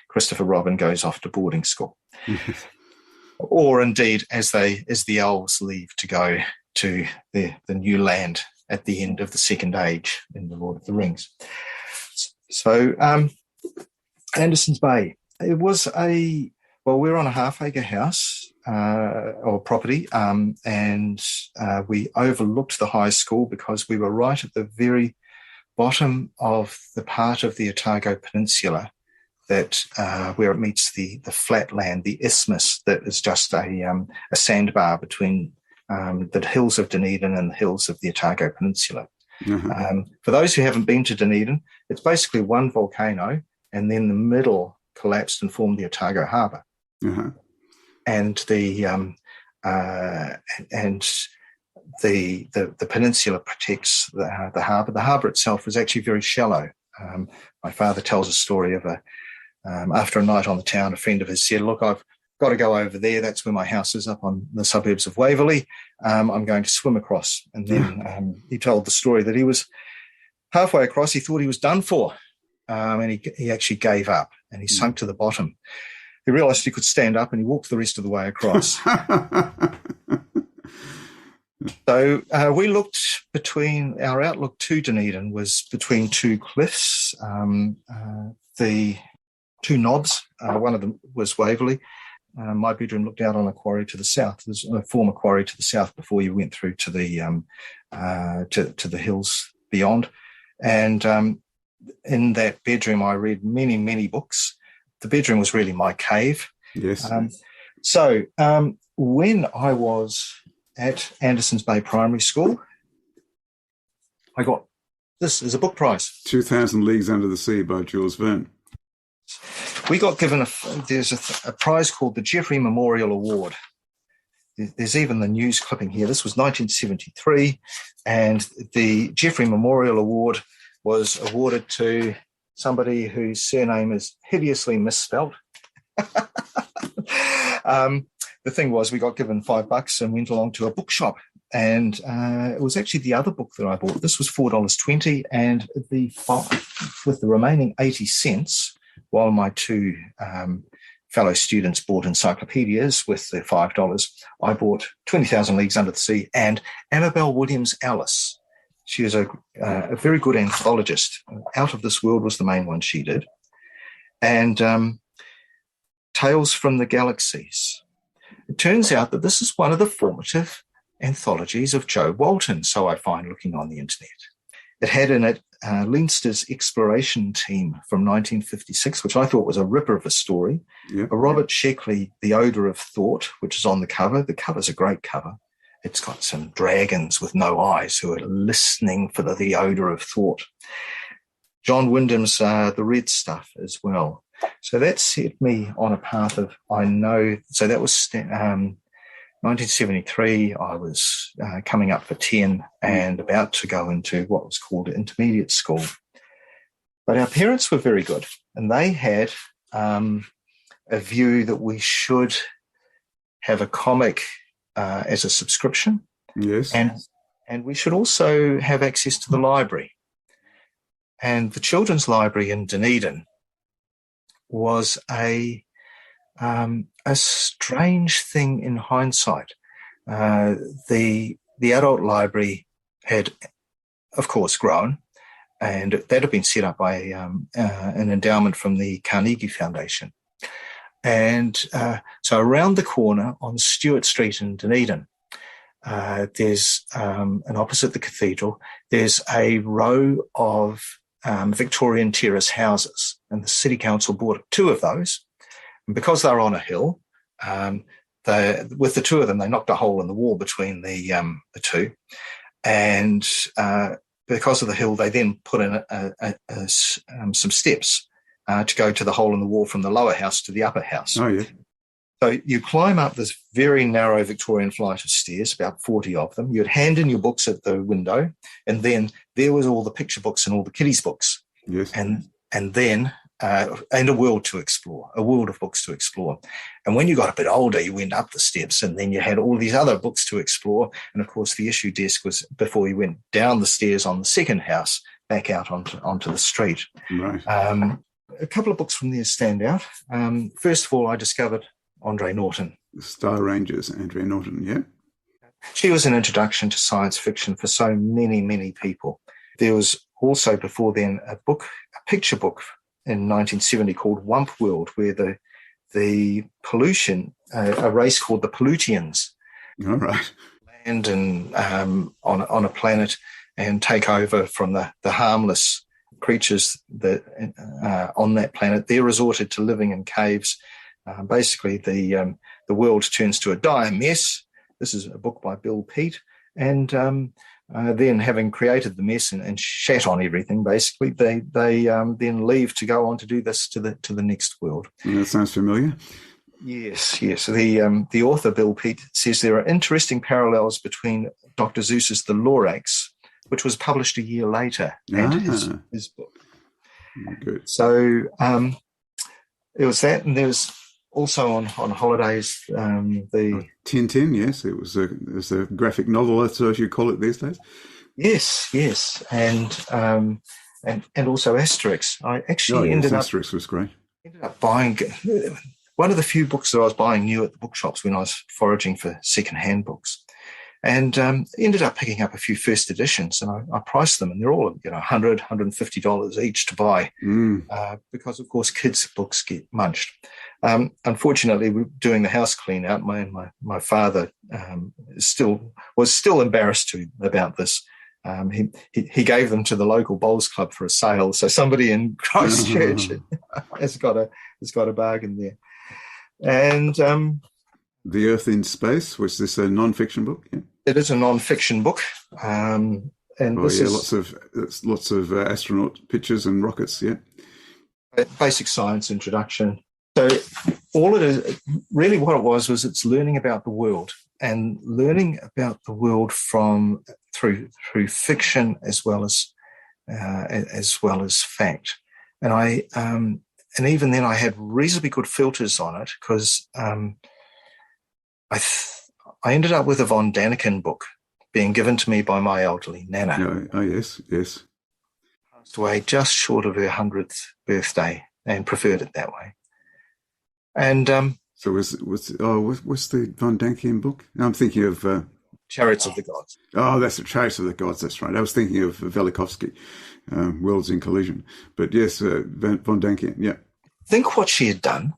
Christopher Robin goes off to boarding school. Or indeed, as the elves leave to go to the new land at the end of the Second Age in The Lord of the Rings. So, Anderson's Bay. It was we're on a half-acre house or property, and we overlooked the high school because we were right at the very bottom of the part of the Otago Peninsula that where it meets the flat land, the isthmus that is just a sandbar between the hills of Dunedin and the hills of the Otago Peninsula. Uh-huh. For those who haven't been to Dunedin, it's basically one volcano, and then the middle collapsed and formed the Otago Harbour. Uh-huh. And the peninsula protects the harbour. The harbour itself is actually very shallow. My father tells a story of after a night on the town, a friend of his said, "Look, I've got to go over there. That's where my house is, up on the suburbs of Waverley. I'm going to swim across." And then he told the story that he was halfway across. He thought he was done for, and he actually gave up, and he sunk to the bottom. He realised he could stand up, and he walked the rest of the way across. So we looked our outlook to Dunedin was between two cliffs, the two knobs. One of them was Waverley. My bedroom looked out on a quarry to the south. There's a former quarry to the south before you went through to the to the hills beyond. And in that bedroom, I read many, many books. The bedroom was really my cave.
Yes.
So when I was at Anderson's Bay Primary School, I got this as a book prize.
2,000 Leagues Under the Sea by Jules Verne.
We got given there's a prize called the Jeffrey Memorial Award. There's even the news clipping here. This was 1973, and the Jeffrey Memorial Award was awarded to somebody whose surname is hideously misspelt. The thing was, we got given $5 and went along to a bookshop, and it was actually the other book that I bought. This was $4.20, and with the remaining 80 cents, while my two fellow students bought encyclopedias with their $5, I bought 20,000 Leagues Under the Sea and Amabel Williams Alice. She was a very good anthologist. Out of This World was the main one she did. And Tales from the Galaxies. It turns out that this is one of the formative anthologies of Joe Walton, so I find looking on the internet. It had in it Leinster's Exploration Team from 1956, which I thought was a ripper of a story. Yep. A Robert Sheckley, The Odour of Thought, which is on the cover. The cover's a great cover. It's got some dragons with no eyes who are listening for the odour of thought. John Wyndham's The Red Stuff as well. So that set me on a path of, so that was 1973. I was coming up for 10 and about to go into what was called intermediate school. But our parents were very good. and they had a view that we should have a comic as a subscription.
Yes.
And we should also have access to the library. And the children's library in Dunedin was a strange thing in hindsight. The adult library had, of course, grown, and that had been set up by an endowment from the Carnegie Foundation. And so around the corner on Stewart Street in Dunedin, there's, and opposite the cathedral, there's a row of Victorian terrace houses, and the City Council bought 2 of those. And because they're on a hill, with the 2 of them, they knocked a hole in the wall between the 2. And because of the hill, they then put in some steps to go to the hole in the wall from the lower house to the upper house.
Oh, yeah.
So you climb up this very narrow Victorian flight of stairs, about 40 of them. You'd hand in your books at the window, and then there was all the picture books and all the kiddies' books.
Yes.
And then a world to explore, a world of books to explore. And when you got a bit older, you went up the steps, and then you had all these other books to explore. And, of course, the issue desk was before you went down the stairs on the second house, back out onto the street.
Right.
A couple of books from there stand out. First of all, I discovered Andre Norton.
The Star Rangers, Andrea Norton, yeah.
She was an introduction to science fiction for so many, many people. There was also before then a picture book in 1970 called Wump World, where the pollution, a race called the Pollutians,
All right.
land and on a planet and take over from the harmless creatures that on that planet. They're resorted to living in caves. Basically, the world turns to a dire mess. This is a book by Bill Peet, and then having created the mess and shat on everything, basically, they then leave to go on to do this to the next world.
That sounds familiar.
Yes. The author Bill Peet says there are interesting parallels between Dr. Seuss's The Lorax, which was published a year later, and his book.
Good.
So it was that, and there's also on holidays the
Tintin. Yes, it was a graphic novel, as you call it these days.
Yes, and also Asterix. I actually ended up
Asterix was great.
Ended up buying one of the few books that I was buying new at the bookshops when I was foraging for second-hand books. And ended up picking up a few first editions, and I priced them, and they're all $100, $150 each to buy, because of course kids' books get munched. Unfortunately, we're doing the house clean out. My father was still embarrassed about this. He gave them to the local bowls club for a sale, so somebody in Christchurch has got a bargain there. And
The Earth in Space, was this a non-fiction book? Yeah.
It is a non-fiction book. This is
lots of astronaut pictures and rockets, yeah.
Basic science introduction. So all it is, really what it was it's learning about the world, and learning about the world through fiction as well as fact. And and even then I had reasonably good filters on it, because I ended up with a von Daniken book being given to me by my elderly Nana.
Oh, yes.
Passed away just short of her 100th birthday, and preferred it that way. And
so what's the von Daniken book? I'm thinking of
Chariots of the Gods.
Oh, that's the Chariots of the Gods. That's right. I was thinking of Velikovsky, Worlds in Collision. But yes, von Daniken. Yeah.
I think what she had done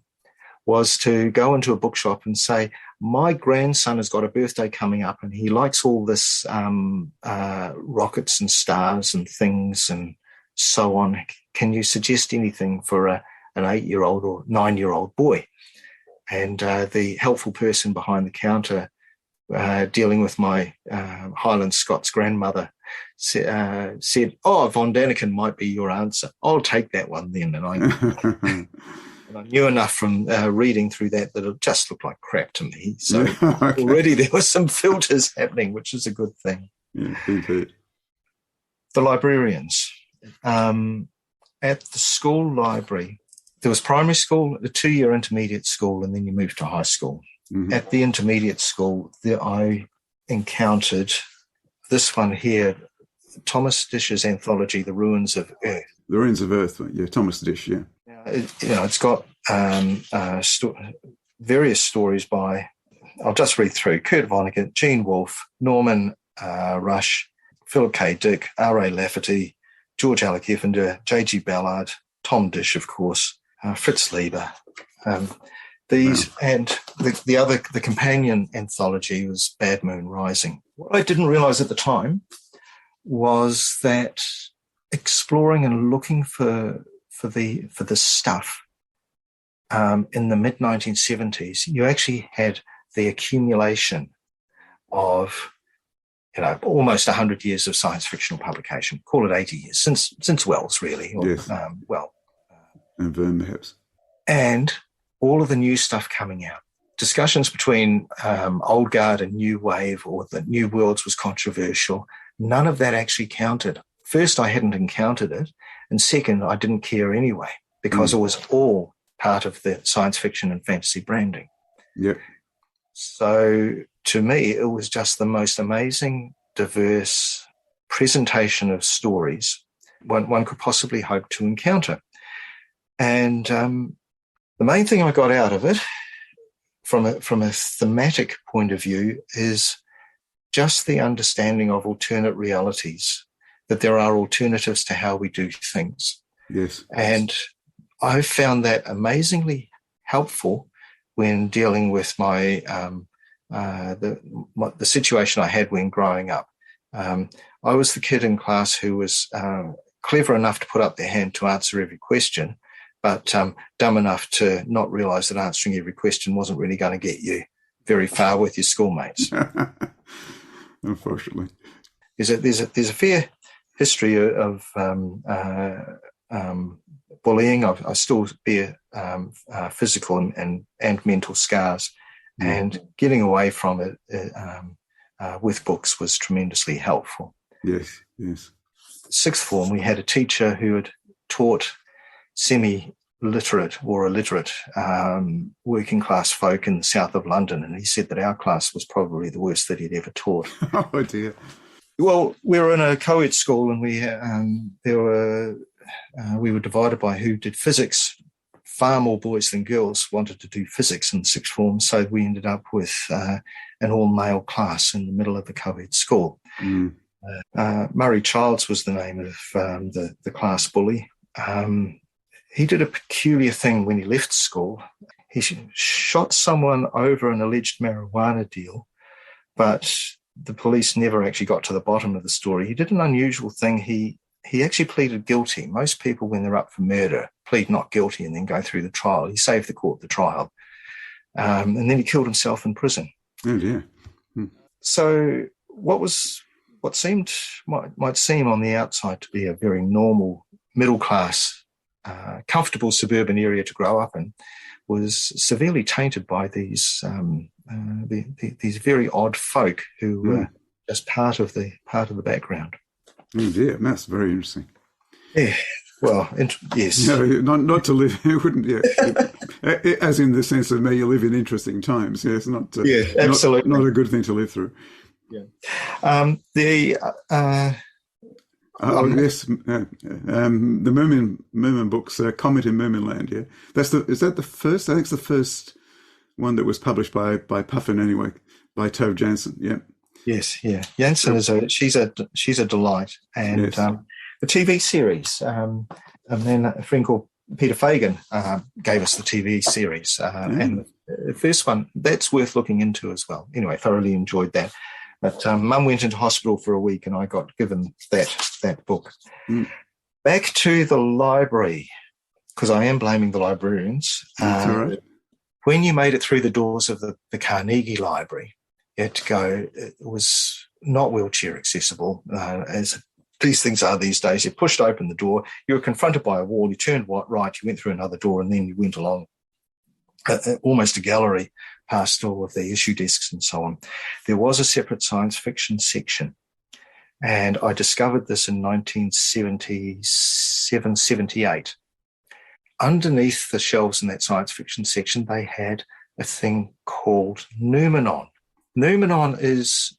was to go into a bookshop and say, my grandson has got a birthday coming up, and he likes all this rockets and stars and things and so on. Can you suggest anything for an 8-year-old or 9-year-old boy? And the helpful person behind the counter dealing with my Highland Scots grandmother said, oh, von Daniken might be your answer. I'll take that one then. And I knew enough from reading through that it just looked like crap to me. So okay. Already there were some filters happening, which is a good thing.
Yeah, indeed.
The librarians. At the school library, there was primary school, a 2-year intermediate school, and then you moved to high school. Mm-hmm. At the intermediate school, I encountered this one here, Thomas Dish's anthology, The Ruins of Earth.
The Ruins of Earth, yeah, Thomas Dish, yeah.
It's got various stories by, I'll just read through, Kurt Vonnegut, Gene Wolfe, Norman Rush, Philip K. Dick, R.A. Lafferty, George Alec Effender, J.G. Ballard, Tom Dish, of course, Fritz Lieber. And the companion anthology was Bad Moon Rising. What I didn't realize at the time was that exploring and looking for this stuff in the mid 1970s, you actually had the accumulation of almost 100 years of science fictional publication. Call it 80 years since Wells, really. Or,
yes. And Verne, perhaps.
And all of the new stuff coming out. Discussions between old guard and new wave, or the new worlds, was controversial. None of that actually counted. First, I hadn't encountered it. And second, I didn't care anyway, because it was all part of the science fiction and fantasy branding.
Yep.
So to me, it was just the most amazing, diverse presentation of stories one could possibly hope to encounter. And the main thing I got out of it, from a thematic point of view, is just the understanding of alternate realities, that there are alternatives to how we do things.
Yes.
And I found that amazingly helpful when dealing with my the situation I had when growing up. I was the kid in class who was clever enough to put up their hand to answer every question, but dumb enough to not realise that answering every question wasn't really going to get you very far with your schoolmates.
Unfortunately,
there's a fair history of bullying. I still bear physical and mental scars, and getting away from it with books was tremendously helpful.
Yes, yes.
Sixth form, we had a teacher who had taught semi-literate or illiterate working class folk in the south of London, and he said that our class was probably the worst that he'd ever taught.
Oh dear.
Well, we were in a co-ed school, and we were divided by who did physics. Far more boys than girls wanted to do physics in sixth form, so we ended up with an all-male class in the middle of the co-ed school.
Mm.
Murray Childs was the name of the class bully. He did a peculiar thing when he left school. He shot someone over an alleged marijuana deal, but the police never actually got to the bottom of the story. He did an unusual thing. He actually pleaded guilty. Most people, when they're up for murder, plead not guilty and then go through the trial. He saved the court the trial. And then he killed himself in prison.
Oh, dear. Hmm.
So what might seem on the outside to be a very normal, middle-class, comfortable suburban area to grow up in was severely tainted by these very odd folk who were just part of the background.
Oh dear, that's very interesting.
Yeah, well, yes.
No, not to live. It wouldn't. Yeah, as in the sense of me, you live in interesting times. Yes, not.
Yeah, absolutely.
Not a good thing to live through.
Yeah.
Yes. The Merman books, Comet in Mermanland. Yeah, is that the first? I think it's the first one that was published by Puffin anyway, by Tove Jansson. Yeah.
Yes, yeah. Jansson she's a delight, and
yes.
The TV series, and then a friend called Peter Fagan gave us the TV series, and the first one that's worth looking into as well. Anyway, thoroughly enjoyed that. But Mum went into hospital for a week, and I got given that book. Mm. Back to the library, because I am blaming the librarians.
That's all right.
When you made it through the doors of the Carnegie Library, you had to go. It was not wheelchair accessible, as these things are these days. You pushed open the door, you were confronted by a wall, you turned right, you went through another door, and then you went along almost a gallery past all of the issue desks and so on. There was a separate science fiction section, and I discovered this in 1977, 78. underneath the shelves in that science fiction section, they had a thing called Noumenon. Noumenon is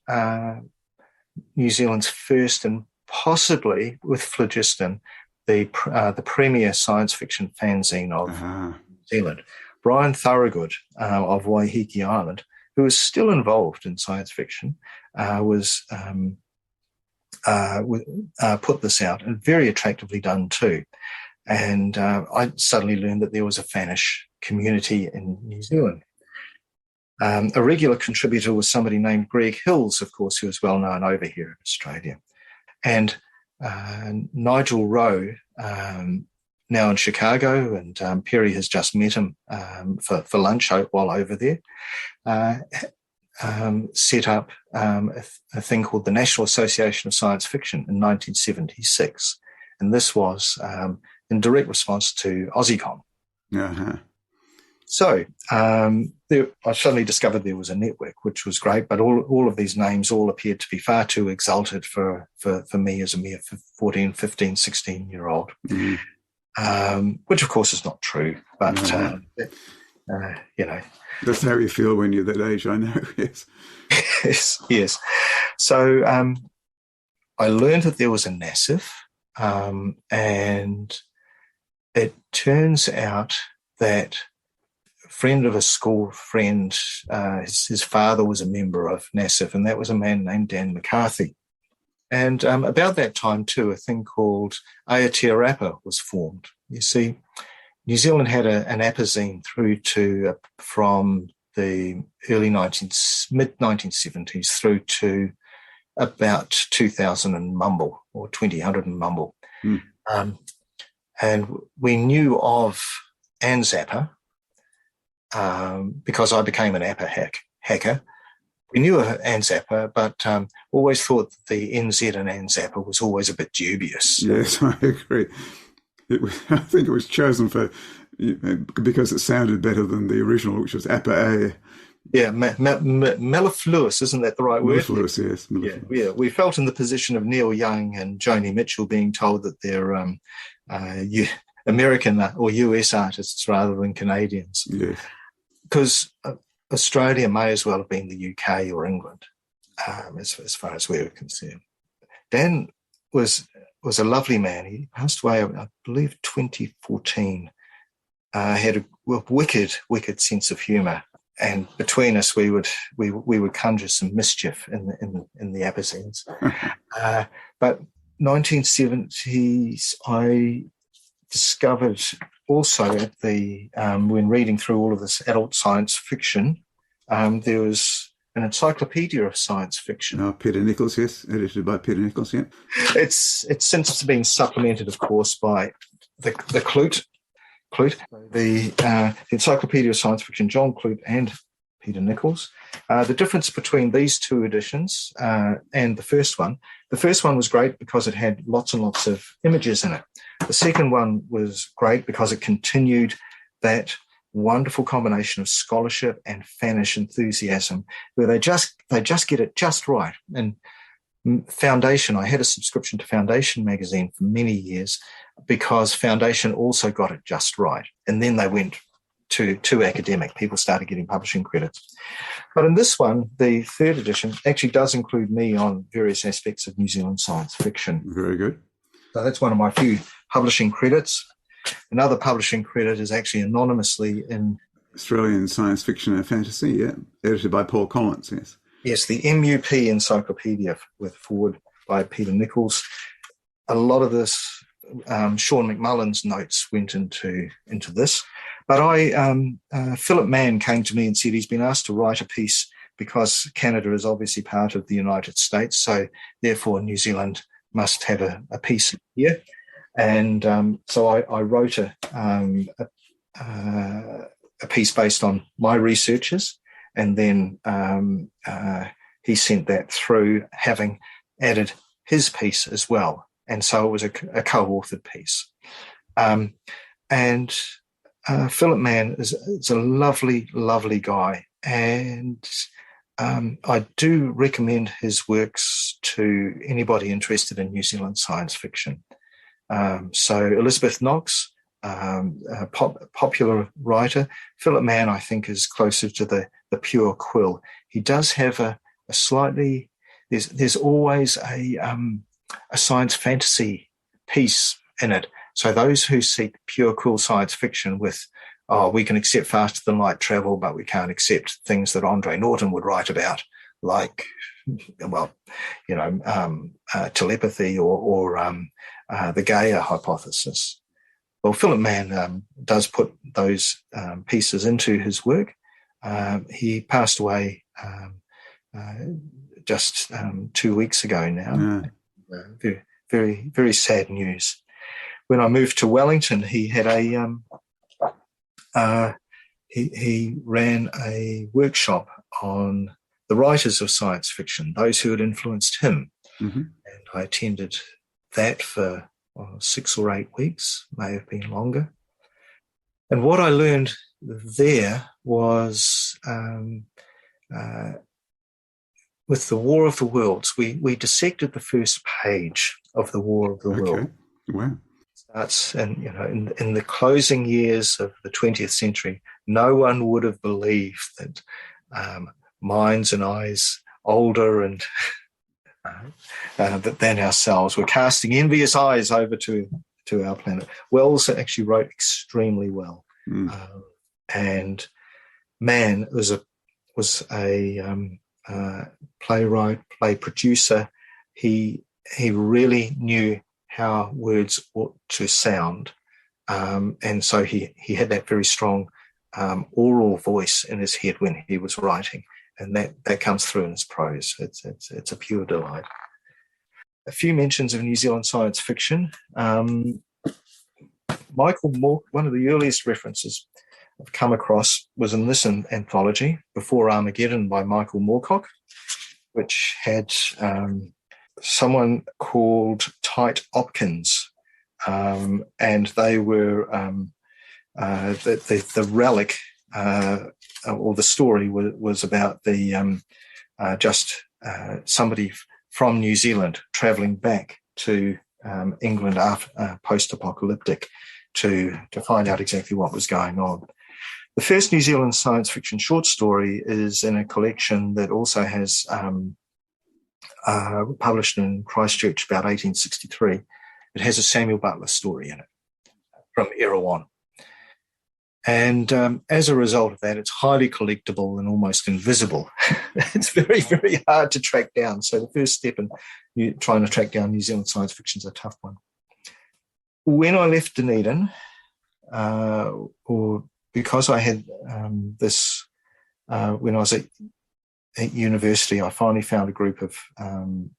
New Zealand's first and possibly, with Phlogiston, the premier science fiction fanzine of New Zealand. Brian Thorogood of Waiheke Island, who is still involved in science fiction, put this out, and very attractively done too. And I suddenly learned that there was a fanish community in New Zealand. A regular contributor was somebody named Greg Hills, of course, who is well known over here in Australia. And Nigel Rowe, now in Chicago, and Perry has just met him for lunch while over there, set up a thing called the National Association of Science Fiction in 1976. And this was in direct response to AussieCon.
Uh-huh.
So I suddenly discovered there was a network, which was great, but all of these names all appeared to be far too exalted for me as a mere 14, 15, 16-year-old, which of course is not true, but, you know.
That's how you feel when you're that age, I know, yes.
Yes. So I learned that there was a NASF, and it turns out that friend of a school friend, his father was a member of NASF, and that was a man named Dan McCarthy. And about that time, too, a thing called Aotea Rapa was formed. You see, New Zealand had an apazine through to from the mid-1970s through to about 2000 and mumble, or 2000 and mumble. And we knew of ANZAPA, because I became an APA hacker. We knew of ANZAPA, but always thought that the NZ and ANZAPA was always a bit dubious.
Yes, I agree. I think it was chosen because it sounded better than the original, which was APA.
Yeah, mellifluous, isn't that the right word?
Mellifluous, yes.
Yeah. We felt in the position of Neil Young and Joni Mitchell being told that they're American or US artists rather than Canadians.
Yes.
Because Australia may as well have been the UK or England, as far as we were concerned. Dan was a lovely man. He passed away, I believe, 2014. Had a wicked sense of humour, and between us, we would conjure some mischief in the apazines. But 1970s, I discovered also at the when reading through all of this adult science fiction, there was an encyclopedia of science fiction.
Oh, Peter Nichols, yes, edited by Peter Nichols, yeah.
It's since been supplemented, of course, by the Clute, the Encyclopedia of Science Fiction, John Clute and Peter Nichols. The difference between these two editions and the first one was great because it had lots and lots of images in it. The second one was great because it continued that wonderful combination of scholarship and fanish enthusiasm, where they just get it just right. And Foundation, I had a subscription to Foundation magazine for many years because Foundation also got it just right. And then they went to academic. People started getting publishing credits. But in this one, the third edition actually does include me on various aspects of New Zealand science fiction.
Very good.
So that's one of my few publishing credits. Another publishing credit is actually anonymously in
Australian Science Fiction and Fantasy, yeah, edited by Paul Collins, yes.
Yes, the MUP Encyclopedia with forward by Peter Nichols. A lot of this, Sean McMullen's notes went into this. But Philip Mann came to me and said he's been asked to write a piece because Canada is obviously part of the United States, so therefore New Zealand must have a piece here. And so I wrote a piece based on my researches, and then he sent that through, having added his piece as well. And so it was a co-authored piece. And Philip Mann is a lovely, lovely guy. And I do recommend his works to anybody interested in New Zealand science fiction. So Elizabeth Knox, popular writer. Philip Mann, I think, is closer to the pure quill. He does have a slightly, there's always a science fantasy piece in it. So those who seek pure quill science fiction with, we can accept faster than light travel, but we can't accept things that Andre Norton would write about, like, telepathy or the Gaia hypothesis. Well, Philip Mann does put those pieces into his work. He passed away just 2 weeks ago now. Yeah. Very, very sad news. When I moved to Wellington, he had he ran a workshop on the writers of science fiction, those who had influenced him. Mm-hmm. And I attended that for 6 or 8 weeks, may have been longer. And what I learned there was with the War of the Worlds, we dissected the first page of the War of the World.
Wow.
Starts in the closing years of the 20th century, no one would have believed that minds and eyes older and than ourselves were casting envious eyes over to our planet. Wells actually wrote extremely well, and Mann was a playwright, play producer. He really knew how words ought to sound, and so he had that very strong oral voice in his head when he was writing, and that comes through in his prose. It's a pure delight. A few mentions of New Zealand science fiction. Michael Moore, one of the earliest references I've come across was in this anthology, Before Armageddon by Michael Moorcock, which had someone called Tite Hopkins, and they were the relic, or the story was about the somebody from New Zealand travelling back to England after post-apocalyptic to find out exactly what was going on. The first New Zealand science fiction short story is in a collection that also has published in Christchurch about 1863. It has a Samuel Butler story in it from Erewhon. And as a result of that, it's highly collectible and almost invisible. It's very, very hard to track down. So the first step in trying to track down New Zealand science fiction is a tough one. When I left Dunedin, or because I had this, when I was at university, I finally found a group of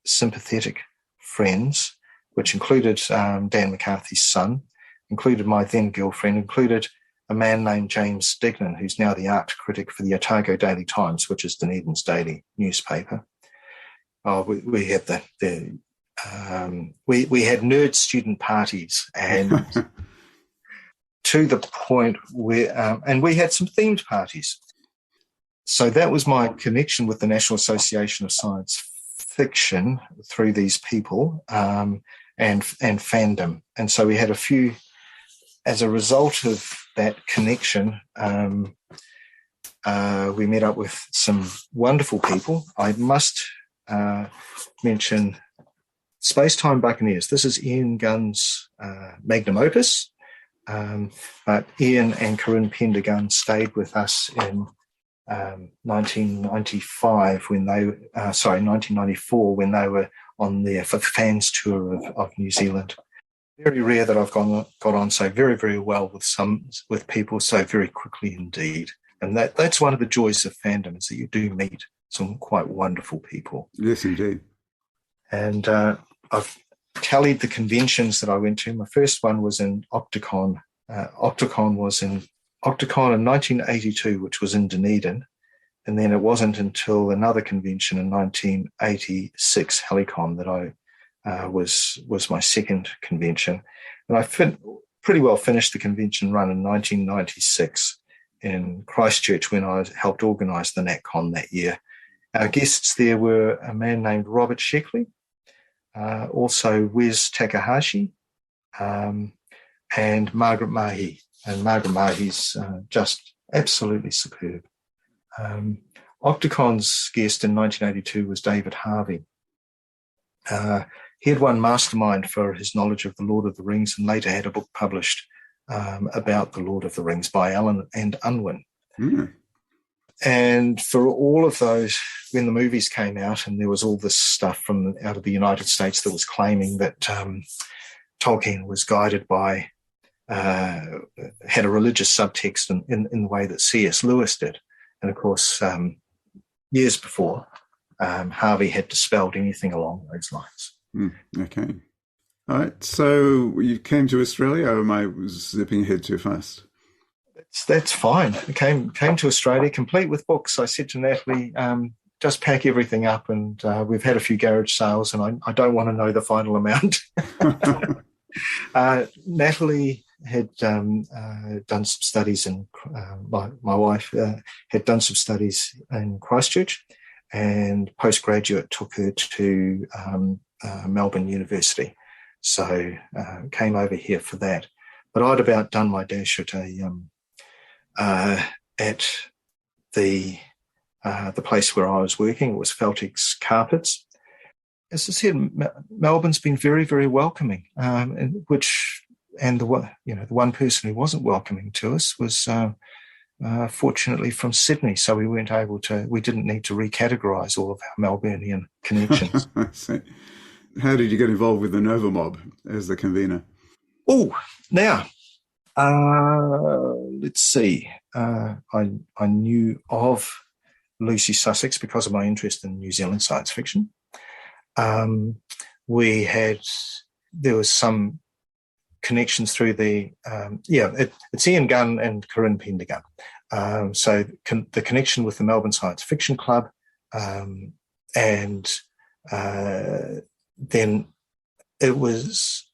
sympathetic friends, which included Dan McCarthy's son, included my then girlfriend, included a man named James Dedman, who's now the art critic for the Otago Daily Times, which is Dunedin's daily newspaper. We had we had nerd student parties, and to the point where, and we had some themed parties. So that was my connection with the National Association of Science Fiction through these people, and fandom. And so we had a few, as a result of that connection, we met up with some wonderful people. I must mention Space-Time Buccaneers. This is Ian Gunn's magnum opus, but Ian and Corinne Pendergun stayed with us in 1994 when they were on their fans tour of New Zealand. Very rare that I've got on so very, very well with people so very quickly indeed. And that's one of the joys of fandom, is that you do meet some quite wonderful people.
Yes, indeed.
And I've tallied the conventions that I went to. My first one was in Opticon. Opticon in 1982, which was in Dunedin. And then it wasn't until another convention in 1986, Helicon, that I was my second convention. And I pretty well finished the convention run in 1996 in Christchurch, when I helped organise the NatCon that year. Our guests there were a man named Robert Sheckley, also Wes Takahashi, and Margaret Mahy. And Margaret Mahy's just absolutely superb. Octacon's guest in 1982 was David Harvey. He had won Mastermind for his knowledge of The Lord of the Rings and later had a book published about The Lord of the Rings by Allen and Unwin.
Mm.
And for all of those, when the movies came out and there was all this stuff from out of the United States that was claiming that Tolkien was guided by, had a religious subtext in the way that C.S. Lewis did. And of course, years before, Harvey had dispelled anything along those lines.
Okay. All right. So you came to Australia, or am I zipping ahead too fast?
That's fine. I came to Australia complete with books. I said to Natalie, just pack everything up, and we've had a few garage sales, and I don't want to know the final amount. Natalie had done some studies in, my wife had done some studies in Christchurch, and postgraduate took her to Melbourne University. So came over here for that. But I'd about done my dash at the place where I was working. It was Feltic's Carpets. As I said, Melbourne's been very, very welcoming. The one person who wasn't welcoming to us was fortunately from Sydney, so we didn't need to recategorise all of our Melburnian connections.
I see. How did you get involved with the Nova Mob as the convener?
Oh, now, let's see. I knew of Lucy Sussex because of my interest in New Zealand science fiction. There was some connections through it's Ian Gunn and Corinne Pendergun. So the connection with the Melbourne Science Fiction Club, and then it was,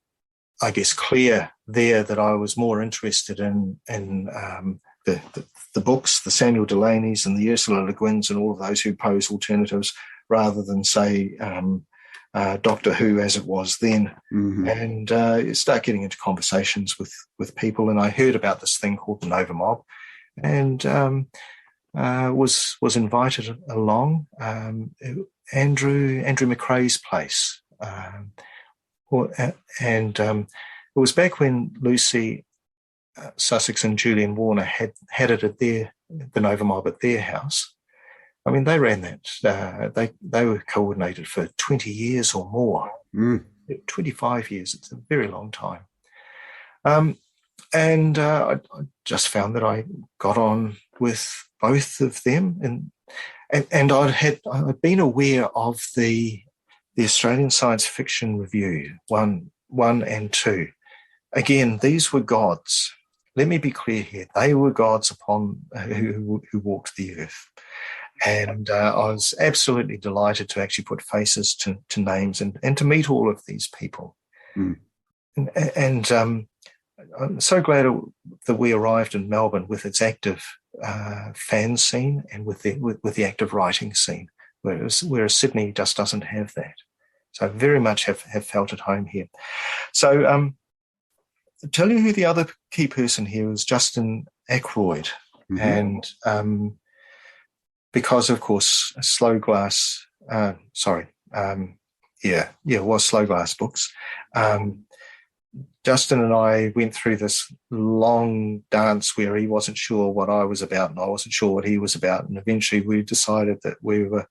I guess, clear there that I was more interested in the books, the Samuel Delaney's and the Ursula Le Guins and all of those who pose alternatives, rather than, say, Doctor Who as it was then. Mm-hmm. And start getting into conversations with people. And I heard about this thing called the Nova Mob, and was invited along. Andrew McRae's place. It was back when Lucy Sussex and Julian Warner had it at the Nova Mob at their house. I mean, they ran that. They were coordinated for 20 years or more. 25 years. It's a very long time. And I just found that I got on with both of them, and I'd been aware of the Australian Science Fiction Review 1 and 2. Again, these were gods. Let me be clear here. They were gods upon who walked the earth. And I was absolutely delighted to actually put faces to names and to meet all of these people. And I'm so glad that we arrived in Melbourne with its active fan scene and with the active writing scene, whereas Sydney just doesn't have that. So I very much have felt at home here. So to tell you who the other key person here is, Justin Ackroyd. Mm-hmm. And because, of course, Slow Glass Books. Justin and I went through this long dance where he wasn't sure what I was about and I wasn't sure what he was about. And eventually we decided that we were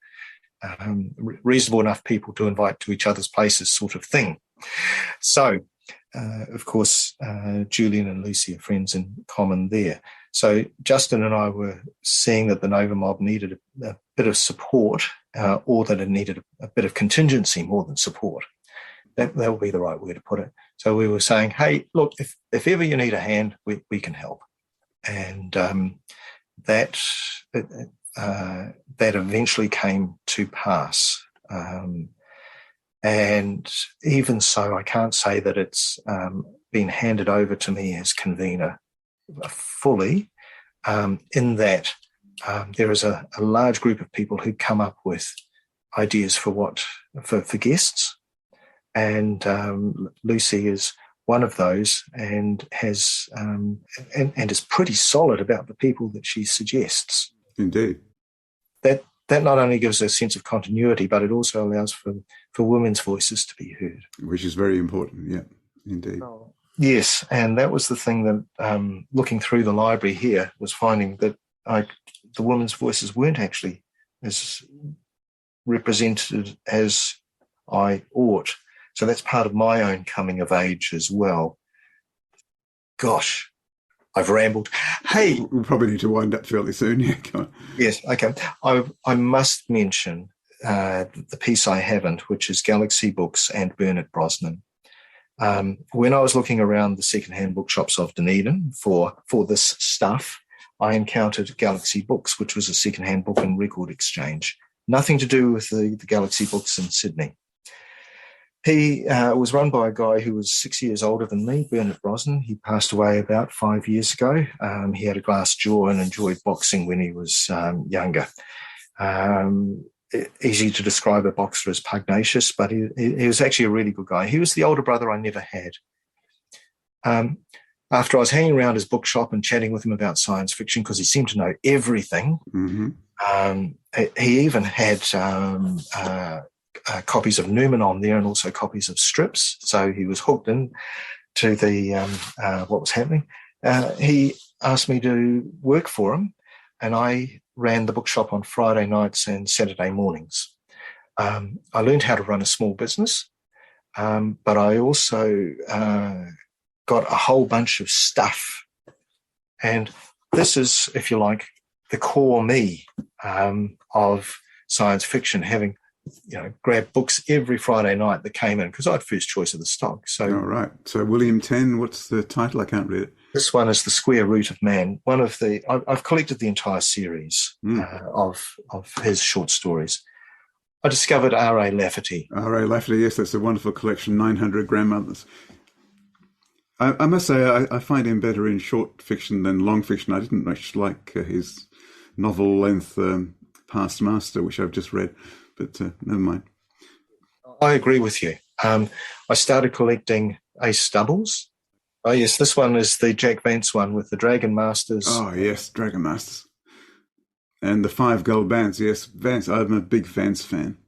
reasonable enough people to invite to each other's places, sort of thing. So, of course, Julian and Lucy are friends in common there. So Justin and I were seeing that the Nova Mob needed a bit of support, or that it needed a bit of contingency more than support. That would be the right way to put it. So we were saying, hey, look, if ever you need a hand, we can help. And that eventually came to pass. And even so, I can't say that it's been handed over to me as convener fully, in that there is a large group of people who come up with ideas for guests. And Lucy is one of those, and has and is pretty solid about the people that she suggests.
Indeed.
That not only gives a sense of continuity, but it also allows for women's voices to be heard.
Which is very important, yeah, indeed.
Yes, and that was the thing that, looking through the library here, was finding that the women's voices weren't actually as represented as I ought. So that's part of my own coming of age as well. Gosh, I've rambled. Hey,
we'll probably need to wind up fairly soon. Yeah, come on.
Yes, okay. I must mention the piece I haven't, which is Galaxy Books and Bernard Brosnan. When I was looking around the secondhand bookshops of Dunedin for this stuff, I encountered Galaxy Books, which was a secondhand book and record exchange. Nothing to do with the Galaxy Books in Sydney. He was run by a guy who was 6 years older than me, Bernard Brosnan. He passed away about 5 years ago. He had a glass jaw and enjoyed boxing when he was younger. Easy to describe a boxer as pugnacious, but he was actually a really good guy. He was the older brother I never had. After I was hanging around his bookshop and chatting with him about science fiction, because he seemed to know everything, he even had copies of Newman on there and also copies of strips. So he was hooked in to the what was happening. He asked me to work for him, and I ran the bookshop on Friday nights and Saturday mornings. I learned how to run a small business, but I also got a whole bunch of stuff. And this is, if you like, the core me of science fiction, having grabbed books every Friday night that came in because I had first choice of the stock. So,
all right. So William 10, what's the title? I can't read it.
This one is The Square Root of Man. I've collected the entire series of his short stories. I discovered R.A. Lafferty.
R.A. Lafferty, yes, that's a wonderful collection, 900 grandmothers. I must say I find him better in short fiction than long fiction. I didn't much like his novel-length Past Master, which I've just read, but never mind.
I agree with you. I started collecting Ace Stubbles. Oh, yes, this one is the Jack Vance one with the Dragon Masters.
Oh, yes, Dragon Masters. And the 5 gold bands, yes. Vance, I'm a big Vance fan.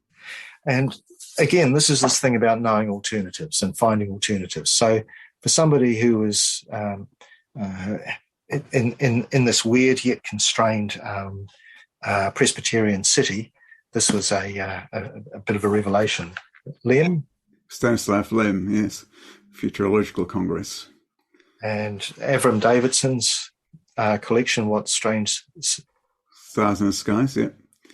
And again, this is this thing about knowing alternatives and finding alternatives. So for somebody who is in this weird yet constrained Presbyterian city, this was a bit of a revelation. Lem?
Stanislav Lem, yes. Futurological Congress.
And Avram Davidson's collection, What's Strange...
Stars in the Skies, yeah.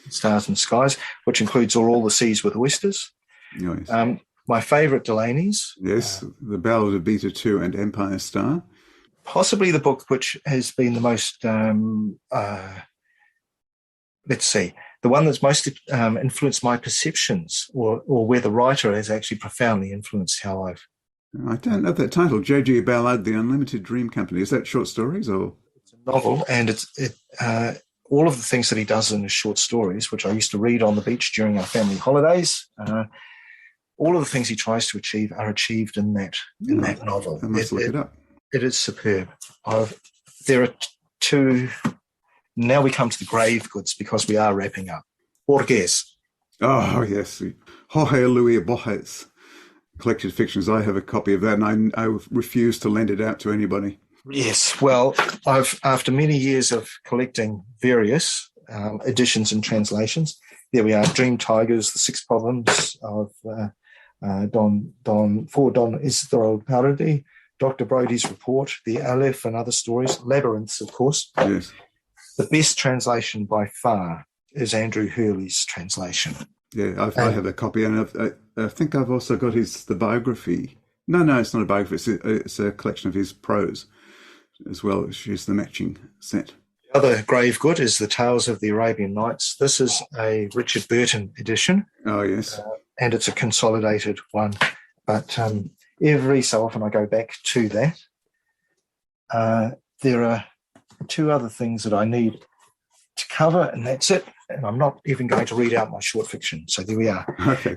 Stars and Skies, which includes All the Seas with Oysters.
Oh, yes.
My favourite Delaney's.
Yes, The Ballad of Beta 2 and Empire Star.
Possibly the book which has been the most, let's see, the one that's most influenced my perceptions, or where the writer has actually profoundly influenced how I've...
I don't know that title, J.G. Ballard, The Unlimited Dream Company. Is that short stories or...?
It's a novel, and it's all of the things that he does in his short stories, which I used to read on the beach during our family holidays, all of the things he tries to achieve are achieved in that novel.
I must look it up.
It is superb. There are two... Now we come to the grave goods because we are wrapping up. Borges.
Oh, yes. Jorge Luis Borges. Collected Fictions. I have a copy of that, and I refuse to lend it out to anybody.
Yes, well, after many years of collecting various editions and translations, there we are, Dream Tigers, The Six Problems of Don Isidro Parody, Dr. Brody's Report, The Aleph and Other Stories, Labyrinths, of course.
Yes.
The best translation by far is Andrew Hurley's translation.
Yeah, I have a copy, and I think I've also got the biography. No, it's not a biography. It's a collection of his prose, as well as the matching set.
The other grave good is The Tales of the Arabian Nights. This is a Richard Burton edition.
Oh, yes.
And it's a consolidated one. But every so often I go back to that. There are 2 other things that I need to cover, and that's it. And I'm not even going to read out my short fiction. So there we are.
Okay.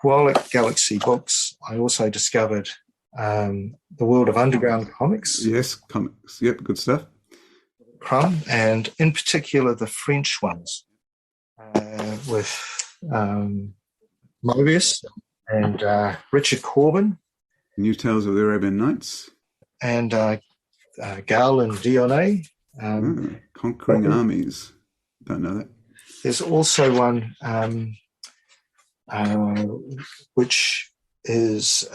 While at Galaxy Books, I also discovered the world of underground comics.
Yes, comics. Yep, good stuff.
Crumb, and in particular the French ones with Mobius and Richard Corbin.
New Tales of the Arabian Nights.
And Gal and Dionne.
Conquering Armies. Don't know that.
There's also one which is...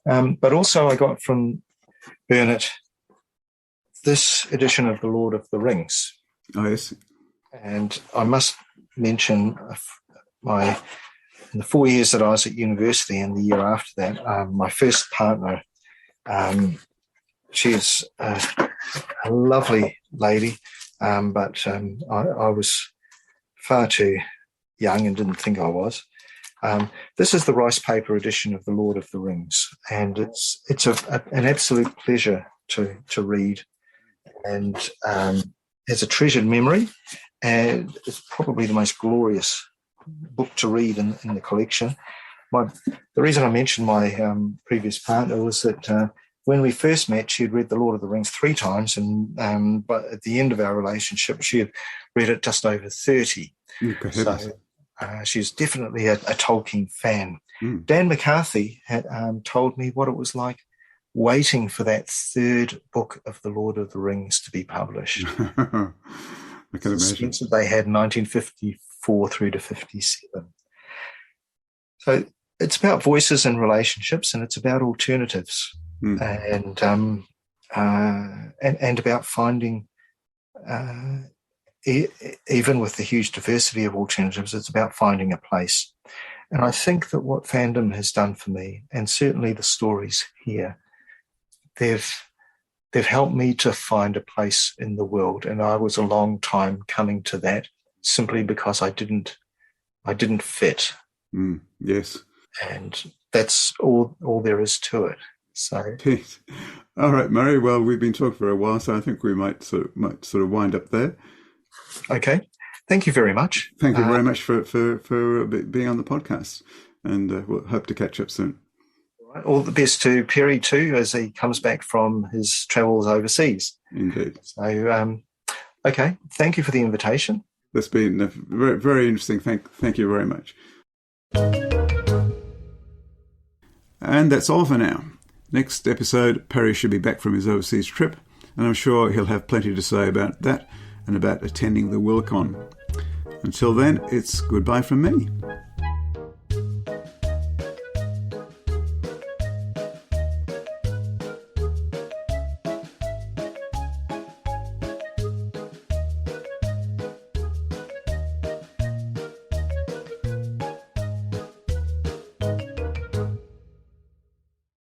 but also I got from Burnett this edition of The Lord of the Rings.
Oh, yes.
And I must mention in the 4 years that I was at university and the year after that, my first partner, she's a lovely lady, but I was far too young and didn't think I was. This is the rice paper edition of The Lord of the Rings, and it's an absolute pleasure to read, and has a treasured memory, and it's probably the most glorious book to read in the collection. The reason I mentioned my previous partner was that when we first met, she had read The Lord of the Rings 3 times, and but at the end of our relationship, she had read it just over 30. So she's definitely a Tolkien fan. Dan McCarthy had told me what it was like waiting for that 3rd book of The Lord of the Rings to be published.
I can imagine.
That they had 1954 through to 57. So it's about voices and relationships, and it's about alternatives, and about finding, even with the huge diversity of alternatives, it's about finding a place. And I think that what fandom has done for me, and certainly the stories here, they've helped me to find a place in the world. And I was a long time coming to that simply because I didn't fit.
Yes.
And that's all there is to it. So,
all right, Murray. Well, we've been talking for a while, so I think we might sort of wind up there.
Okay. Thank you very much.
Thank you very much for being on the podcast, and we'll hope to catch up soon.
All the best to Perry too, as he comes back from his travels overseas.
Indeed.
So, okay. Thank you for the invitation.
That's been very, very interesting. Thank you very much. And that's all for now. Next episode, Perry should be back from his overseas trip, and I'm sure he'll have plenty to say about that and about attending the Wilcon. Until then, it's goodbye from me.